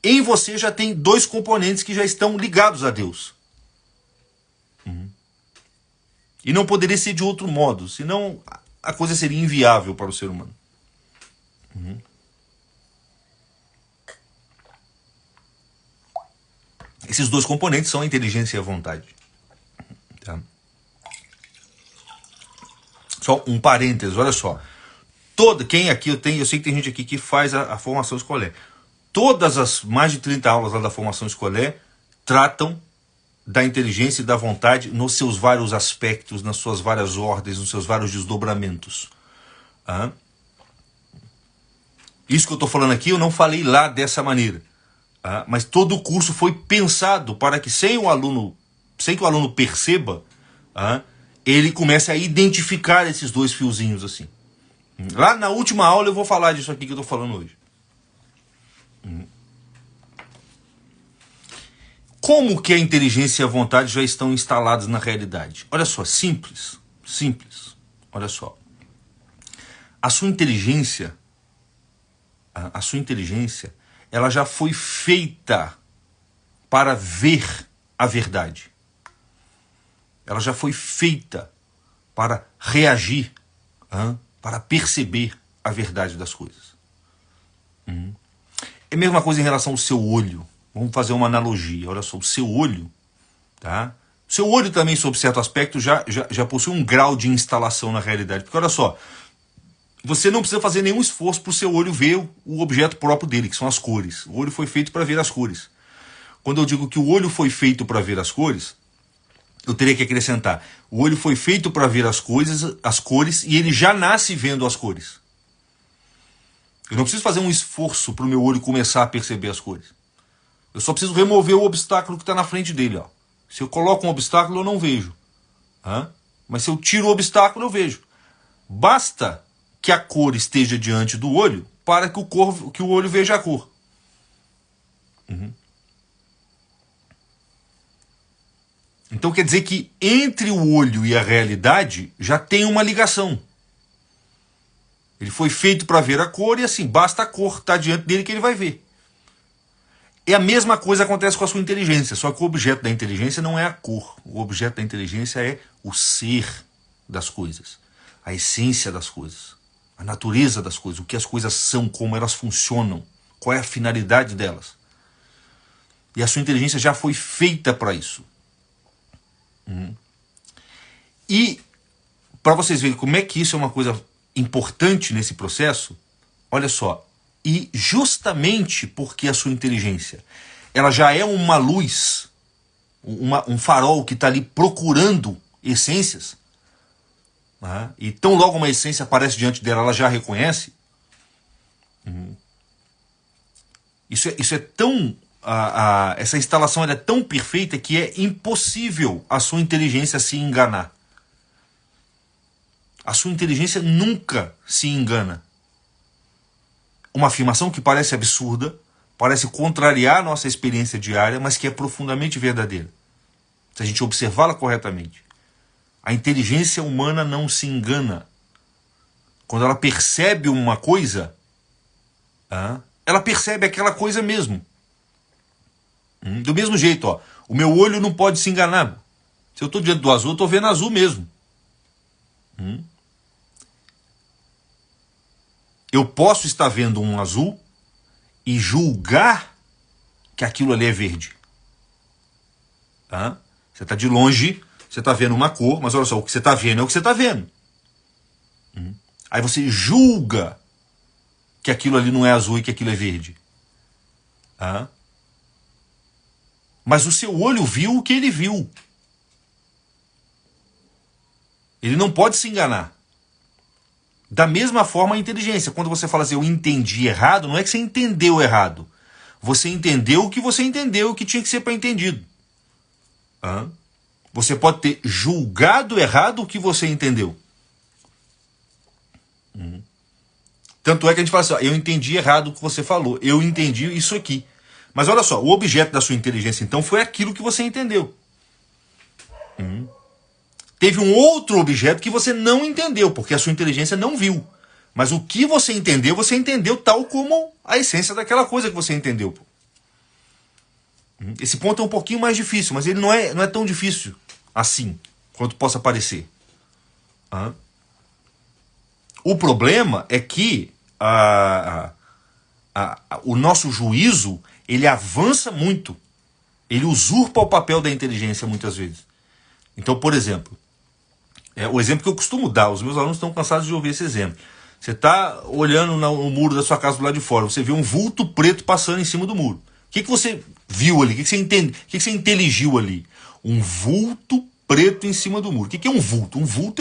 em você já tem dois componentes que já estão ligados a Deus. E não poderia ser de outro modo, senão a coisa seria inviável para o ser humano. Esses dois componentes são a inteligência e a vontade. Tá? Só um parênteses, olha só. Quem aqui eu sei que tem gente aqui que faz a formação escolar. Todas as mais de 30 aulas lá da formação escolar tratam da inteligência e da vontade nos seus vários aspectos, nas suas várias ordens, nos seus vários desdobramentos. Isso que eu estou falando aqui eu não falei lá dessa maneira. Mas todo o curso foi pensado para que sem que o aluno perceba, ele comece a identificar esses dois fiozinhos assim. Lá na última aula eu vou falar disso aqui que eu estou falando hoje. Como que a inteligência e a vontade já estão instalados na realidade? Olha só, simples. Olha só. A sua inteligência, ela já foi feita para ver a verdade. Ela já foi feita para reagir, para perceber a verdade das coisas. É a mesma coisa em relação ao seu olho. Vamos fazer uma analogia. Olha só, o seu olho, tá? O seu olho também, sob certo aspecto, já possui um grau de instalação na realidade. Porque olha só, você não precisa fazer nenhum esforço para o seu olho ver o objeto próprio dele, que são as cores. O olho foi feito para ver as cores. Quando eu digo que o olho foi feito para ver as cores, eu teria que acrescentar: o olho foi feito para ver as cores, e ele já nasce vendo as cores. Eu não preciso fazer um esforço para o meu olho começar a perceber as cores. Eu só preciso remover o obstáculo que está na frente dele. Ó. Se eu coloco um obstáculo, eu não vejo. Mas se eu tiro o obstáculo, eu vejo. Basta que a cor esteja diante do olho para que o olho veja a cor. Então quer dizer que entre o olho e a realidade já tem uma ligação. Ele foi feito para ver a cor e assim, basta a cor estar diante dele que ele vai ver. E a mesma coisa acontece com a sua inteligência, só que o objeto da inteligência não é a cor. O objeto da inteligência é o ser das coisas, a essência das coisas, a natureza das coisas, o que as coisas são, como elas funcionam, qual é a finalidade delas. E a sua inteligência já foi feita para isso. E para vocês verem como é que isso é uma coisa importante nesse processo, olha só, e justamente porque a sua inteligência ela já é uma luz, um farol que está ali procurando essências, e tão logo uma essência aparece diante dela, ela já reconhece. Isso é tão... essa instalação é tão perfeita que é impossível a sua inteligência se enganar. A sua inteligência nunca se engana. Uma afirmação que parece absurda, parece contrariar a nossa experiência diária, mas que é profundamente verdadeira, se a gente observá-la corretamente. A inteligência humana não se engana. Quando ela percebe uma coisa, ela percebe aquela coisa mesmo. Do mesmo jeito, ó, o meu olho não pode se enganar. Se eu estou diante do azul, eu estou vendo azul mesmo. Eu posso estar vendo um azul e julgar que aquilo ali é verde. Você está de longe, você está vendo uma cor, mas olha só, o que você está vendo é o que você está vendo. Aí você julga que aquilo ali não é azul e que aquilo é verde. Mas o seu olho viu o que ele viu. Ele não pode se enganar. Da mesma forma a inteligência. Quando você fala assim, eu entendi errado, não é que você entendeu errado. Você entendeu o que você entendeu, o que tinha que ser para entendido. Você pode ter julgado errado o que você entendeu. Tanto é que a gente fala assim, ó, eu entendi errado o que você falou, eu entendi isso aqui. Mas olha só, o objeto da sua inteligência então foi aquilo que você entendeu. Teve um outro objeto que você não entendeu, porque a sua inteligência não viu. Mas o que você entendeu tal como a essência daquela coisa que você entendeu. Esse ponto é um pouquinho mais difícil, mas ele não é tão difícil assim, quanto possa parecer. O problema é que o nosso juízo, ele avança muito. Ele usurpa o papel da inteligência muitas vezes. Então, por exemplo, o exemplo que eu costumo dar, os meus alunos estão cansados de ouvir esse exemplo. Você está olhando no muro da sua casa do lado de fora, você vê um vulto preto passando em cima do muro. O que você viu ali? O que você entende? O que você inteligiu ali? Um vulto preto em cima do muro. O que é um vulto? Um vulto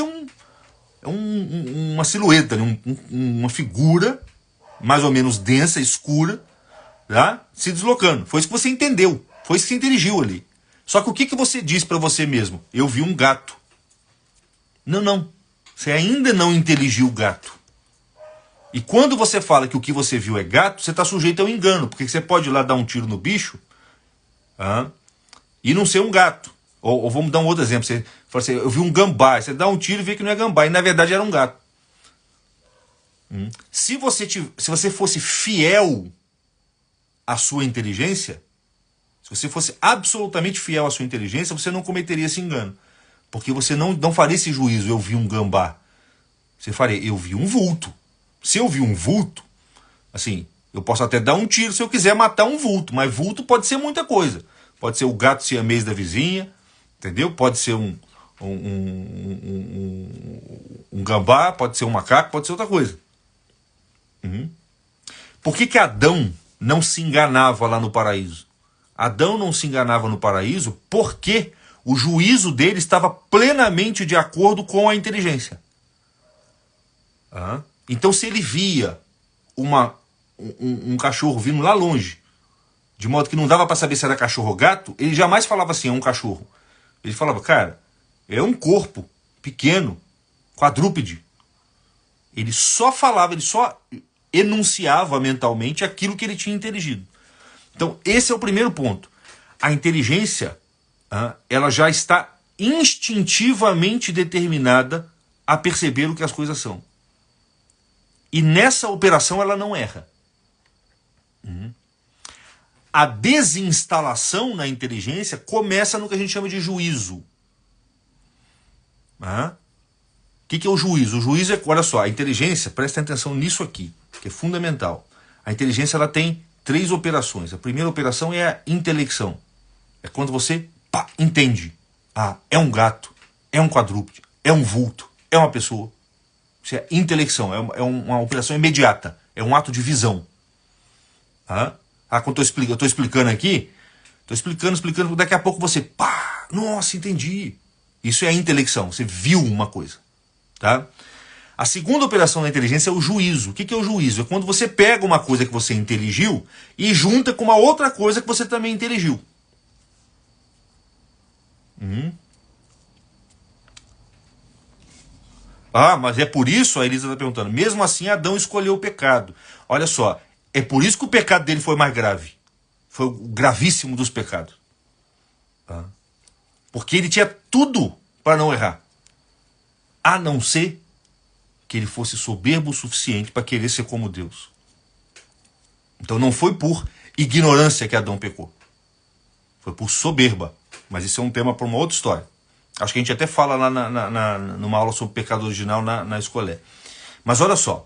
é uma silhueta, uma figura mais ou menos densa, escura, tá? Se deslocando. Foi isso que você entendeu. Foi isso que você interagiu ali. Só que o que você diz para você mesmo? Eu vi um gato. Não, não. Você ainda não inteligiu o gato. E quando você fala que o que você viu é gato, você está sujeito ao engano. Porque você pode ir lá dar um tiro no bicho e não ser um gato. Ou vamos dar um outro exemplo. Você fala assim, eu vi um gambá. Você dá um tiro e vê que não é gambá. E na verdade era um gato. Se você fosse fiel à sua inteligência, se você fosse absolutamente fiel à sua inteligência, você não cometeria esse engano. Porque você não faria esse juízo, eu vi um gambá. Você faria, eu vi um vulto. Se eu vi um vulto, assim, eu posso até dar um tiro se eu quiser matar um vulto, mas vulto pode ser muita coisa. Pode ser o gato siamês da vizinha, entendeu? Pode ser um gambá, pode ser um macaco, pode ser outra coisa. Por que Adão não se enganava lá no paraíso? Adão não se enganava no paraíso porque o juízo dele estava plenamente de acordo com a inteligência. Então, se ele via um cachorro vindo lá longe, de modo que não dava para saber se era cachorro ou gato, ele jamais falava assim, é um cachorro. Ele falava, cara, é um corpo pequeno, quadrúpede. Ele só falava, ele só enunciava mentalmente aquilo que ele tinha inteligido. Então, esse é o primeiro ponto. A inteligência, ela já está instintivamente determinada a perceber o que as coisas são. E nessa operação ela não erra. A desinstalação na inteligência começa no que a gente chama de juízo. O que é o juízo? O juízo é, olha só, a inteligência, presta atenção nisso aqui, que é fundamental. A inteligência ela tem 3 operações. A primeira operação é a intelecção. É quando você entende. É um gato, é um quadrúpede, é um vulto, é uma pessoa. Isso é intelecção, é uma operação imediata, é um ato de visão. Quando eu estou explicando aqui, estou explicando, daqui a pouco você, nossa, entendi. Isso é a intelecção, você viu uma coisa. Tá? A segunda operação da inteligência é o juízo. O que é o juízo? É quando você pega uma coisa que você inteligiu e junta com uma outra coisa que você também inteligiu. Mas é por isso, a Elisa está perguntando, mesmo assim Adão escolheu o pecado. Olha só, é por isso que o pecado dele foi mais grave. Foi o gravíssimo dos pecados. Porque ele tinha tudo para não errar. A não ser que ele fosse soberbo o suficiente para querer ser como Deus. Então não foi por ignorância que Adão pecou. Foi por soberba. Mas isso é um tema para uma outra história. Acho que a gente até fala lá numa aula sobre pecado original na escolé. Mas olha só.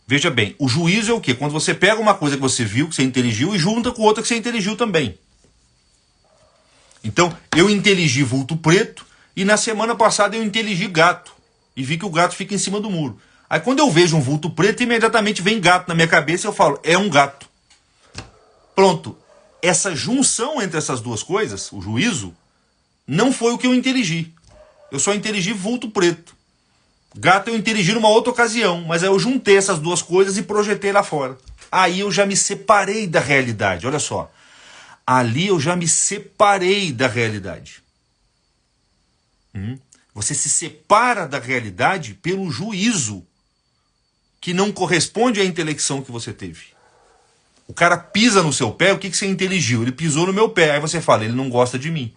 Veja bem, o juízo é o quê? Quando você pega uma coisa que você viu, que você inteligiu, e junta com outra que você inteligiu também. Então, eu inteligi vulto preto, e na semana passada eu inteligi gato. E vi que o gato fica em cima do muro. Aí quando eu vejo um vulto preto, imediatamente vem gato na minha cabeça e eu falo, é um gato. Pronto. Essa junção entre essas duas coisas, o juízo, não foi o que eu inteligi. Eu só inteligi vulto preto. Gato eu inteligi numa outra ocasião, mas aí eu juntei essas duas coisas e projetei lá fora. Aí eu já me separei da realidade, olha só. Ali eu já me separei da realidade. Você se separa da realidade pelo juízo que não corresponde à intelecção que você teve. O cara pisa no seu pé, o que você inteligiu? Ele pisou no meu pé, aí você fala, ele não gosta de mim.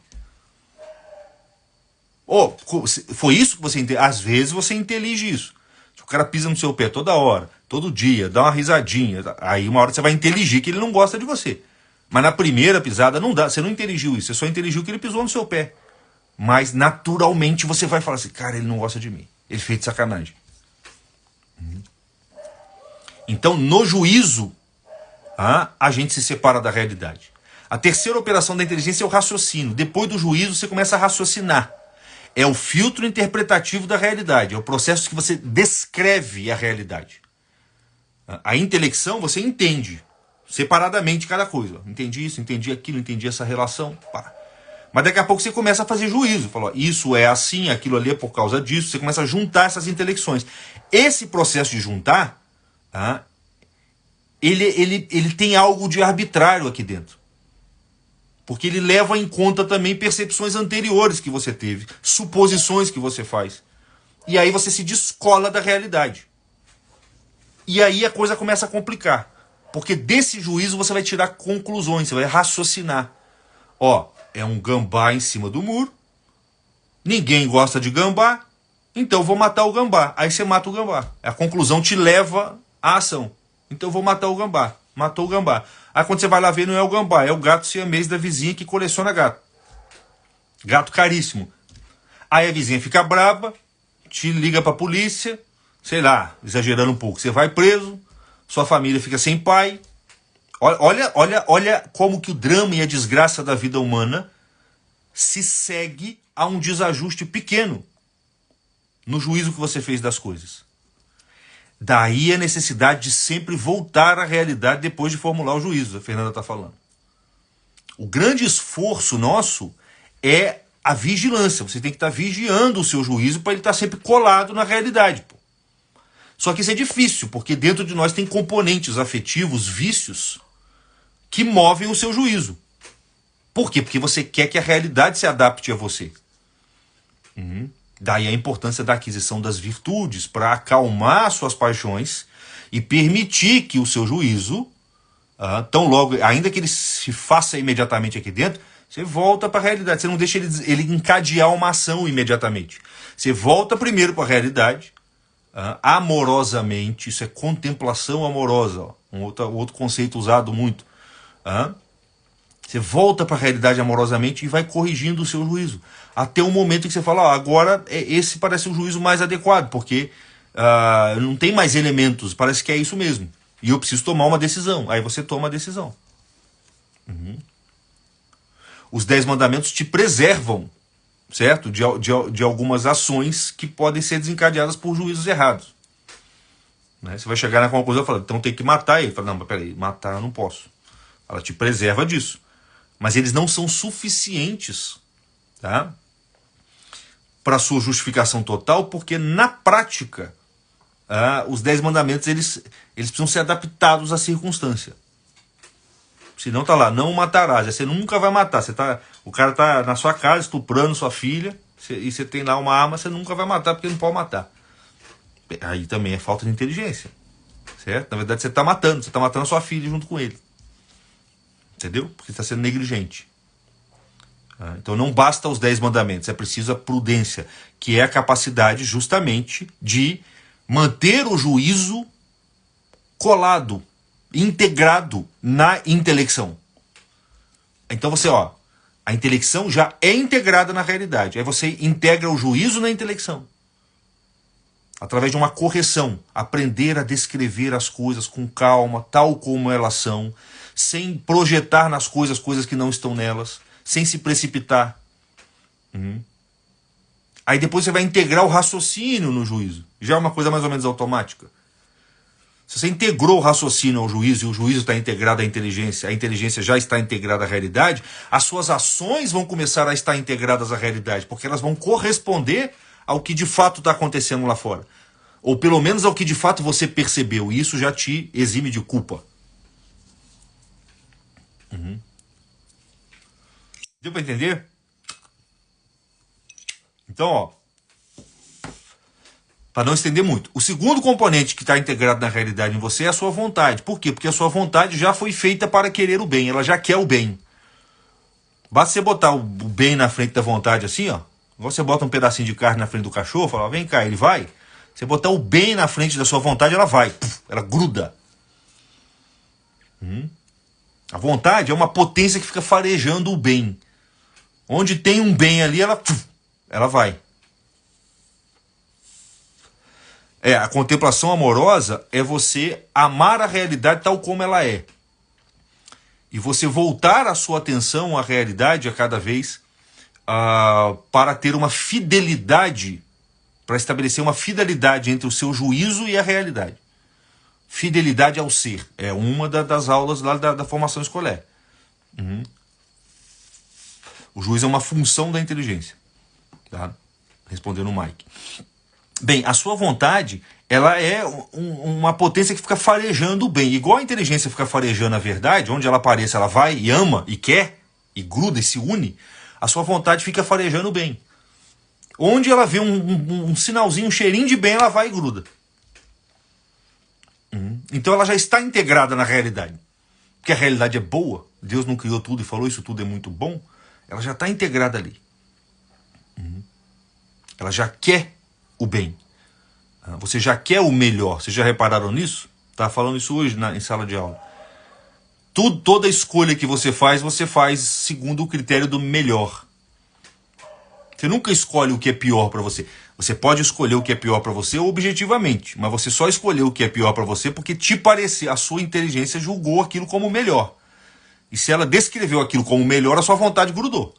Foi isso que você entende? Às vezes você intelige isso. Se o cara pisa no seu pé toda hora, todo dia, dá uma risadinha, aí uma hora você vai inteligir que ele não gosta de você. Mas na primeira pisada não dá, você não inteligiu isso, você só inteligiu que ele pisou no seu pé. Mas naturalmente você vai falar assim, cara, ele não gosta de mim. Ele fez de sacanagem. Então, no juízo, a gente se separa da realidade. A terceira operação da inteligência é o raciocínio. Depois do juízo, você começa a raciocinar. É o filtro interpretativo da realidade. É o processo que você descreve a realidade. A intelecção, você entende separadamente cada coisa. Entendi isso, entendi aquilo, entendi essa relação. Mas daqui a pouco você começa a fazer juízo. Fala, isso é assim, aquilo ali é por causa disso. Você começa a juntar essas intelecções. Esse processo de juntar ele tem algo de arbitrário aqui dentro. Porque ele leva em conta também percepções anteriores que você teve, suposições que você faz. E aí você se descola da realidade. E aí a coisa começa a complicar. Porque desse juízo você vai tirar conclusões, você vai raciocinar. Ó, é um gambá em cima do muro, ninguém gosta de gambá, então eu vou matar o gambá. Aí você mata o gambá. A conclusão te leva à ação. Então eu vou matar o gambá. Matou o gambá. Aí quando você vai lá ver, não é o gambá, é o gato siamês da vizinha que coleciona gato. Gato caríssimo. Aí a vizinha fica braba, te liga pra polícia, sei lá, exagerando um pouco. Você vai preso, sua família fica sem pai. Olha como que o drama e a desgraça da vida humana se segue a um desajuste pequeno no juízo que você fez das coisas. Daí a necessidade de sempre voltar à realidade depois de formular o juízo, a Fernanda está falando. O grande esforço nosso é a vigilância. Você tem que estar vigiando o seu juízo para ele estar sempre colado na realidade. Pô. Só que isso é difícil, porque dentro de nós tem componentes afetivos, vícios, que movem o seu juízo. Por quê? Porque você quer que a realidade se adapte a você. Daí a importância da aquisição das virtudes para acalmar suas paixões e permitir que o seu juízo, tão logo, ainda que ele se faça imediatamente aqui dentro, você volta para a realidade. Você não deixa ele encadear uma ação imediatamente. Você volta primeiro para a realidade, amorosamente. Isso é contemplação amorosa, ó, um outro conceito usado muito. Você volta para a realidade amorosamente e vai corrigindo o seu juízo. Até o momento que você fala, agora esse parece o juízo mais adequado, porque não tem mais elementos, parece que é isso mesmo. E eu preciso tomar uma decisão. Aí você toma a decisão. Os 10 mandamentos te preservam, certo? De algumas ações que podem ser desencadeadas por juízos errados. Né? Você vai chegar na conclusão e falar, então tem que matar ele. Fala, não, mas peraí, matar eu não posso. Ela te preserva disso. Mas eles não são suficientes, tá? Para sua justificação total, porque na prática os 10 mandamentos eles precisam ser adaptados à circunstância. Senão tá lá, não matarás. Você nunca vai matar. O cara tá na sua casa estuprando sua filha e você tem lá uma arma, você nunca vai matar porque não pode matar. Aí também é falta de inteligência, certo? Na verdade você está matando a sua filha junto com ele. Entendeu? Porque está sendo negligente. Então não basta os 10 mandamentos, é preciso a prudência, que é a capacidade justamente de manter o juízo colado, integrado na intelecção. Então você, a intelecção já é integrada na realidade. Aí você integra o juízo na intelecção. Através de uma correção, aprender a descrever as coisas com calma, tal como elas são, sem projetar nas coisas que não estão nelas, sem se precipitar. Aí depois você vai integrar o raciocínio no juízo. Já é uma coisa mais ou menos automática. Se você integrou o raciocínio ao juízo e o juízo está integrado à inteligência, a inteligência já está integrada à realidade, as suas ações vão começar a estar integradas à realidade, porque elas vão corresponder ao que de fato está acontecendo lá fora. Ou pelo menos ao que de fato você percebeu. E isso já te exime de culpa. Deu para entender? Então, para não estender muito. O segundo componente que está integrado na realidade em você é a sua vontade. Por quê? Porque a sua vontade já foi feita para querer o bem. Ela já quer o bem. Basta você botar o bem na frente da vontade assim, ó. Igual você bota um pedacinho de carne na frente do cachorro, fala, vem cá, ele vai. Você botar o bem na frente da sua vontade, ela vai. Ela gruda. A vontade é uma potência que fica farejando o bem. Onde tem um bem ali, ela vai. A contemplação amorosa é você amar a realidade tal como ela é. E você voltar a sua atenção à realidade a cada vez para ter uma fidelidade, para estabelecer uma fidelidade entre o seu juízo e a realidade. Fidelidade ao ser. É uma das aulas lá da formação escolar. O juízo é uma função da inteligência. Tá? Respondendo o Mike. Bem, a sua vontade, ela é uma potência que fica farejando o bem. Igual a inteligência fica farejando a verdade, onde ela aparece, ela vai e ama e quer, e gruda e se une, a sua vontade fica farejando o bem. Onde ela vê um sinalzinho, um cheirinho de bem, ela vai e gruda. Então ela já está integrada na realidade. Porque a realidade é boa, Deus não criou tudo e falou isso tudo é muito bom, ela já está integrada ali. Ela já quer o bem. Você já quer o melhor. Vocês já repararam nisso? Estava falando isso hoje em sala de aula. Toda escolha que você faz segundo o critério do melhor. Você nunca escolhe o que é pior para você. Você pode escolher o que é pior para você objetivamente, mas você só escolheu o que é pior para você porque te parecia, a sua inteligência julgou aquilo como melhor. E se ela descreveu aquilo como melhor, a sua vontade grudou.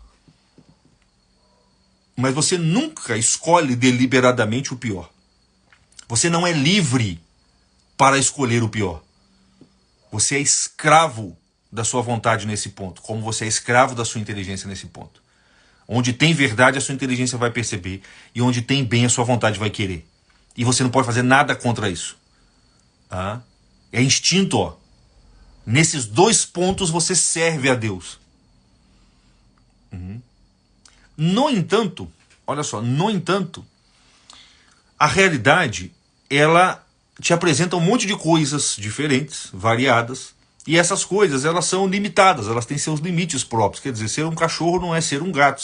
Mas você nunca escolhe deliberadamente o pior. Você não é livre para escolher o pior. Você é escravo da sua vontade nesse ponto, como você é escravo da sua inteligência nesse ponto. Onde tem verdade, a sua inteligência vai perceber. E onde tem bem, a sua vontade vai querer. E você não pode fazer nada contra isso. É instinto, ó. Nesses dois pontos você serve a Deus. No entanto, olha só, a realidade, ela te apresenta um monte de coisas diferentes, variadas, e essas coisas, elas são limitadas, elas têm seus limites próprios. Quer dizer, ser um cachorro não é ser um gato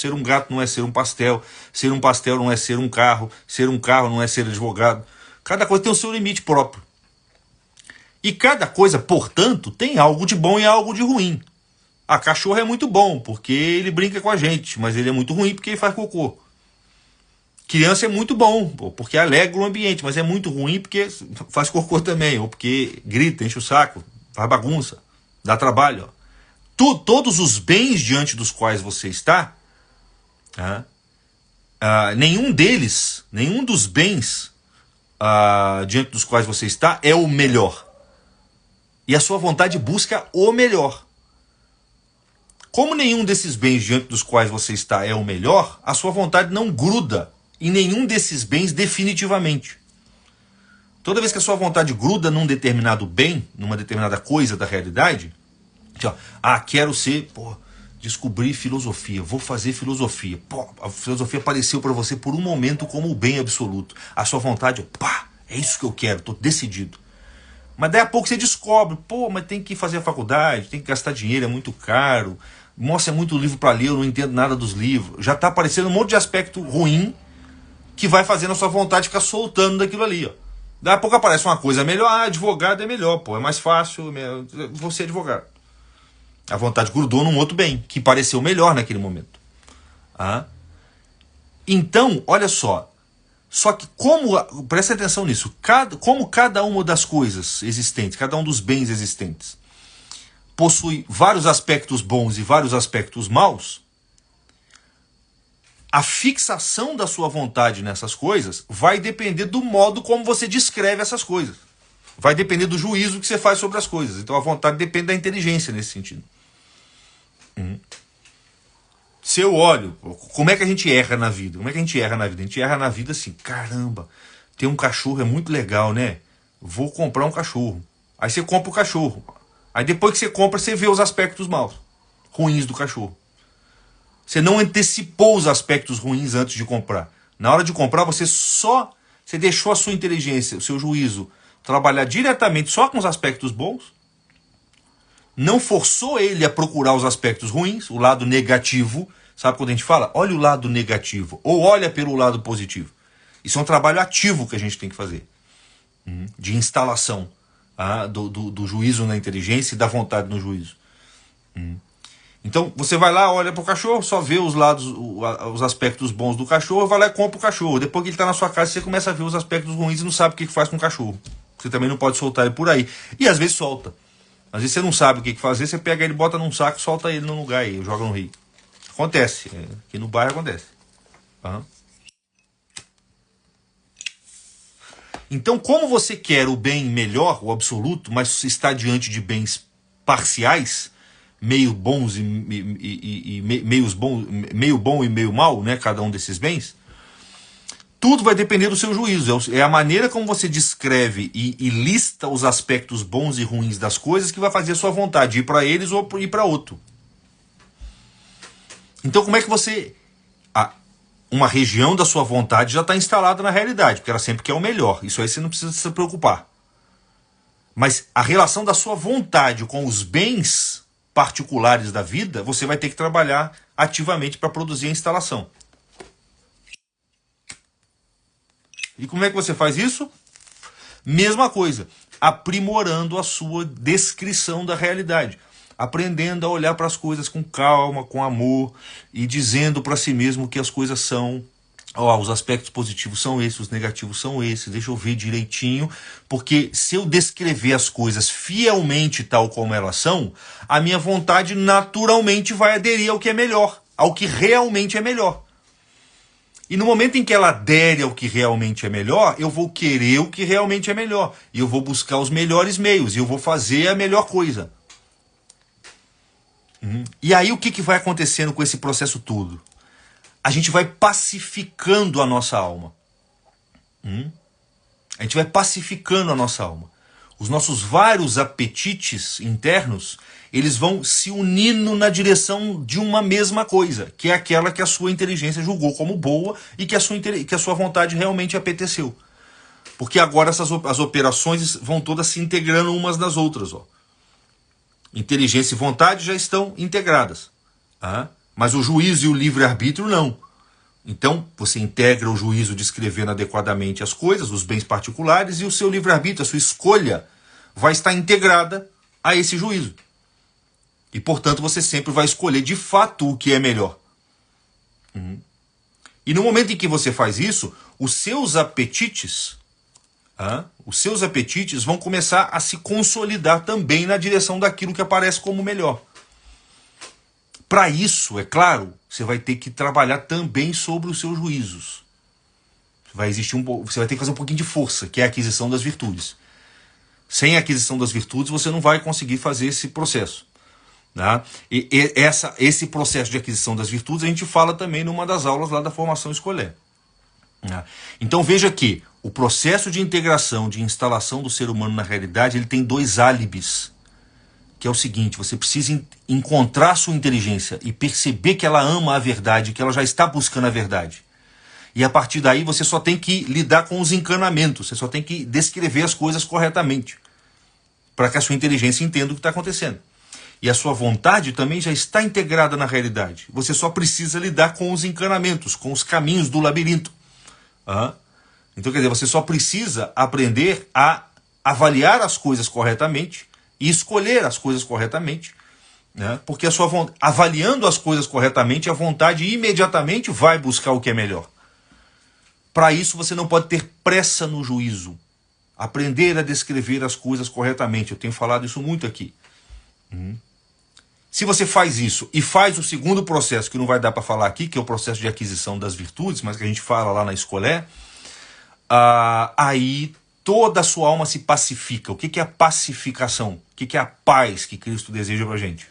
não é ser um pastel não é ser um carro não é ser advogado. Cada coisa tem o seu limite próprio. E cada coisa, portanto, tem algo de bom e algo de ruim. Cachorro é muito bom, porque ele brinca com a gente, mas ele é muito ruim porque ele faz cocô. Criança é muito bom, porque alegra o ambiente, mas é muito ruim porque faz cocô também, ou porque grita, enche o saco, faz bagunça, dá trabalho. Todos os bens diante dos quais você está, nenhum dos bens diante dos quais você está é o melhor. E a sua vontade busca o melhor. Como nenhum desses bens diante dos quais você está é o melhor, a sua vontade não gruda em nenhum desses bens definitivamente. Toda vez que a sua vontade gruda num determinado bem, numa determinada coisa da realidade, quero descobrir filosofia, vou fazer filosofia. A filosofia apareceu para você por um momento como o bem absoluto. A sua vontade, é isso que eu quero, estou decidido. Mas daí a pouco você descobre, mas tem que fazer a faculdade, tem que gastar dinheiro, é muito caro. Nossa, é muito livro para ler, eu não entendo nada dos livros. Já está aparecendo um monte de aspecto ruim que vai fazendo a sua vontade ficar soltando daquilo ali, ó. Daí a pouco aparece uma coisa melhor, advogado é melhor, é mais fácil, vou ser advogado. A vontade grudou num outro bem, que pareceu melhor naquele momento. Então, olha só, que presta atenção nisso, como cada uma das coisas existentes, cada um dos bens existentes, possui vários aspectos bons e vários aspectos maus, a fixação da sua vontade nessas coisas vai depender do modo como você descreve essas coisas. Vai depender do juízo que você faz sobre as coisas. Então a vontade depende da inteligência nesse sentido. Se eu olho, como é que a gente erra na vida? A gente erra na vida assim, caramba, ter um cachorro é muito legal, né? Vou comprar um cachorro. Aí você compra o cachorro. Aí depois que você compra, você vê os aspectos maus, ruins do cachorro. Você não antecipou os aspectos ruins antes de comprar. Na hora de comprar, você deixou a sua inteligência, o seu juízo, trabalhar diretamente só com os aspectos bons. Não forçou ele a procurar os aspectos ruins, o lado negativo. Sabe quando a gente fala? Olha o lado negativo, ou olha pelo lado positivo. Isso é um trabalho ativo que a gente tem que fazer. De instalação do juízo na inteligência e da vontade no juízo. Então você vai lá, olha para o cachorro, só vê os lados, os aspectos bons do cachorro, vai lá e compra o cachorro. Depois que ele está na sua casa, você começa a ver os aspectos ruins e não sabe o que faz com o cachorro. Você também não pode soltar ele por aí. E às vezes solta. Às vezes você não sabe o que fazer, você pega ele, bota num saco, solta ele num lugar aí, joga no rio. Acontece. Aqui no bairro acontece. Então, como você quer o bem melhor, o absoluto, mas está diante de bens parciais, meio bons e meio bom e meio mal, né, cada um desses bens, Tudo vai depender do seu juízo. É a maneira como você descreve e lista os aspectos bons e ruins das coisas que vai fazer a sua vontade ir para eles ou ir para outro. Então como é que você... uma região da sua vontade já está instalada na realidade, porque ela sempre quer o melhor. Isso aí você não precisa se preocupar. Mas a relação da sua vontade com os bens particulares da vida, você vai ter que trabalhar ativamente para produzir a instalação. E como é que você faz isso? Mesma coisa, aprimorando a sua descrição da realidade. Aprendendo a olhar para as coisas com calma, com amor, e dizendo para si mesmo que as coisas são... os aspectos positivos são esses, os negativos são esses, deixa eu ver direitinho, porque se eu descrever as coisas fielmente tal como elas são, a minha vontade naturalmente vai aderir ao que é melhor, ao que realmente é melhor. E no momento em que ela adere ao que realmente é melhor, eu vou querer o que realmente é melhor, e eu vou buscar os melhores meios, e eu vou fazer a melhor coisa. E aí o que vai acontecendo com esse processo todo? A gente vai pacificando a nossa alma. A gente vai pacificando a nossa alma. Os nossos vários apetites internos, eles vão se unindo na direção de uma mesma coisa, que é aquela que a sua inteligência julgou como boa e que a sua vontade realmente apeteceu. Porque agora as operações vão todas se integrando umas nas outras. Inteligência e vontade já estão integradas. Mas o juízo e o livre-arbítrio não. Então, você integra o juízo descrevendo adequadamente as coisas, os bens particulares, e o seu livre-arbítrio, a sua escolha, vai estar integrada a esse juízo. E, portanto, você sempre vai escolher de fato o que é melhor. E no momento em que você faz isso, os seus apetites vão começar a se consolidar também na direção daquilo que aparece como melhor. Para isso, é claro, você vai ter que trabalhar também sobre os seus juízos. Você vai ter que fazer um pouquinho de força, que é a aquisição das virtudes. Sem a aquisição das virtudes, você não vai conseguir fazer esse processo. Tá? Esse processo de aquisição das virtudes, a gente fala também numa das aulas lá da formação escolar. Tá? Então veja que o processo de integração, de instalação do ser humano na realidade, ele tem dois álibis. Que é o seguinte, você precisa encontrar sua inteligência e perceber que ela ama a verdade, que ela já está buscando a verdade. E a partir daí você só tem que lidar com os encanamentos, você só tem que descrever as coisas corretamente, para que a sua inteligência entenda o que está acontecendo. E a sua vontade também já está integrada na realidade. Você só precisa lidar com os encanamentos, com os caminhos do labirinto. Então, quer dizer, você só precisa aprender a avaliar as coisas corretamente, e escolher as coisas corretamente, né? Porque avaliando as coisas corretamente, a vontade imediatamente vai buscar o que é melhor. Para isso você não pode ter pressa no juízo. Aprender a descrever as coisas corretamente. Eu tenho falado isso muito aqui. Se você faz isso e faz o segundo processo, que não vai dar para falar aqui, que é o processo de aquisição das virtudes, mas que a gente fala lá na escolé, aí toda a sua alma se pacifica. O que é a pacificação? O que é a paz que Cristo deseja para a gente?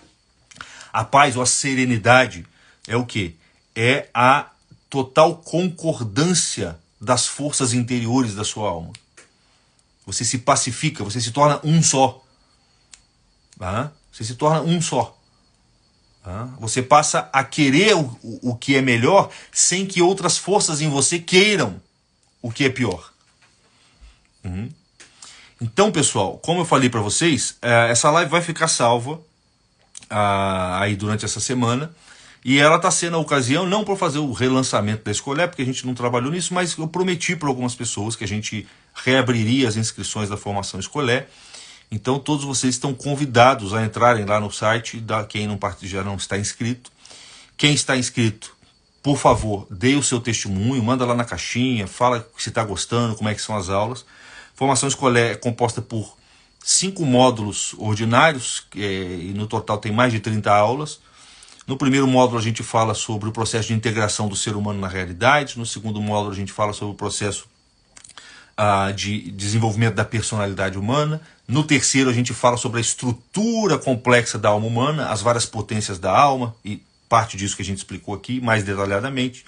A paz ou a serenidade é o quê? É a total concordância das forças interiores da sua alma. Você se pacifica, você se torna um só. Você se torna um só. Você passa a querer o que é melhor sem que outras forças em você queiram o que é pior. Então, pessoal, como eu falei para vocês, essa live vai ficar salva aí durante essa semana. E ela está sendo a ocasião, não para fazer o relançamento da escolé, porque a gente não trabalhou nisso, mas eu prometi para algumas pessoas que a gente reabriria as inscrições da formação escolé. Então todos vocês estão convidados a entrarem lá no site, quem já não está inscrito. Quem está inscrito, por favor, dê o seu testemunho, manda lá na caixinha, fala se está gostando, como é que são as aulas. Formação escolé é composta por 5 módulos ordinários, e no total tem mais de 30 aulas. No primeiro módulo a gente fala sobre o processo de integração do ser humano na realidade. No segundo módulo a gente fala sobre o processo de desenvolvimento da personalidade humana. No terceiro a gente fala sobre a estrutura complexa da alma humana, as várias potências da alma, e parte disso que a gente explicou aqui mais detalhadamente.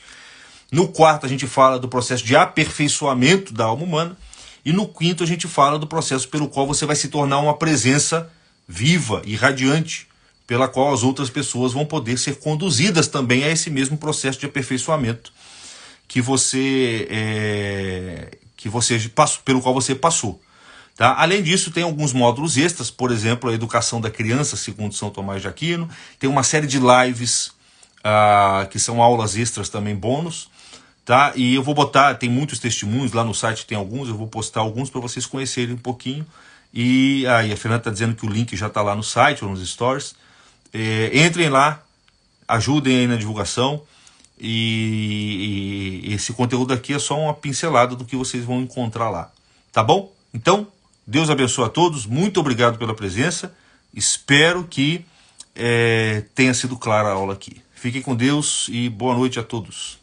No quarto a gente fala do processo de aperfeiçoamento da alma humana. E no quinto a gente fala do processo pelo qual você vai se tornar uma presença viva e radiante, pela qual as outras pessoas vão poder ser conduzidas também a esse mesmo processo de aperfeiçoamento pelo qual você passou. Tá? Além disso, tem alguns módulos extras, por exemplo, a educação da criança, segundo São Tomás de Aquino. Tem uma série de lives que são aulas extras também, bônus. Tá? E eu vou botar, tem muitos testemunhos, lá no site tem alguns, eu vou postar alguns para vocês conhecerem um pouquinho. E aí a Fernanda está dizendo que o link já está lá no site ou nos stories. Entrem lá, ajudem aí na divulgação. E esse conteúdo aqui é só uma pincelada do que vocês vão encontrar lá. Tá bom? Então, Deus abençoe a todos. Muito obrigado pela presença. Espero que tenha sido clara a aula aqui. Fiquem com Deus e boa noite a todos.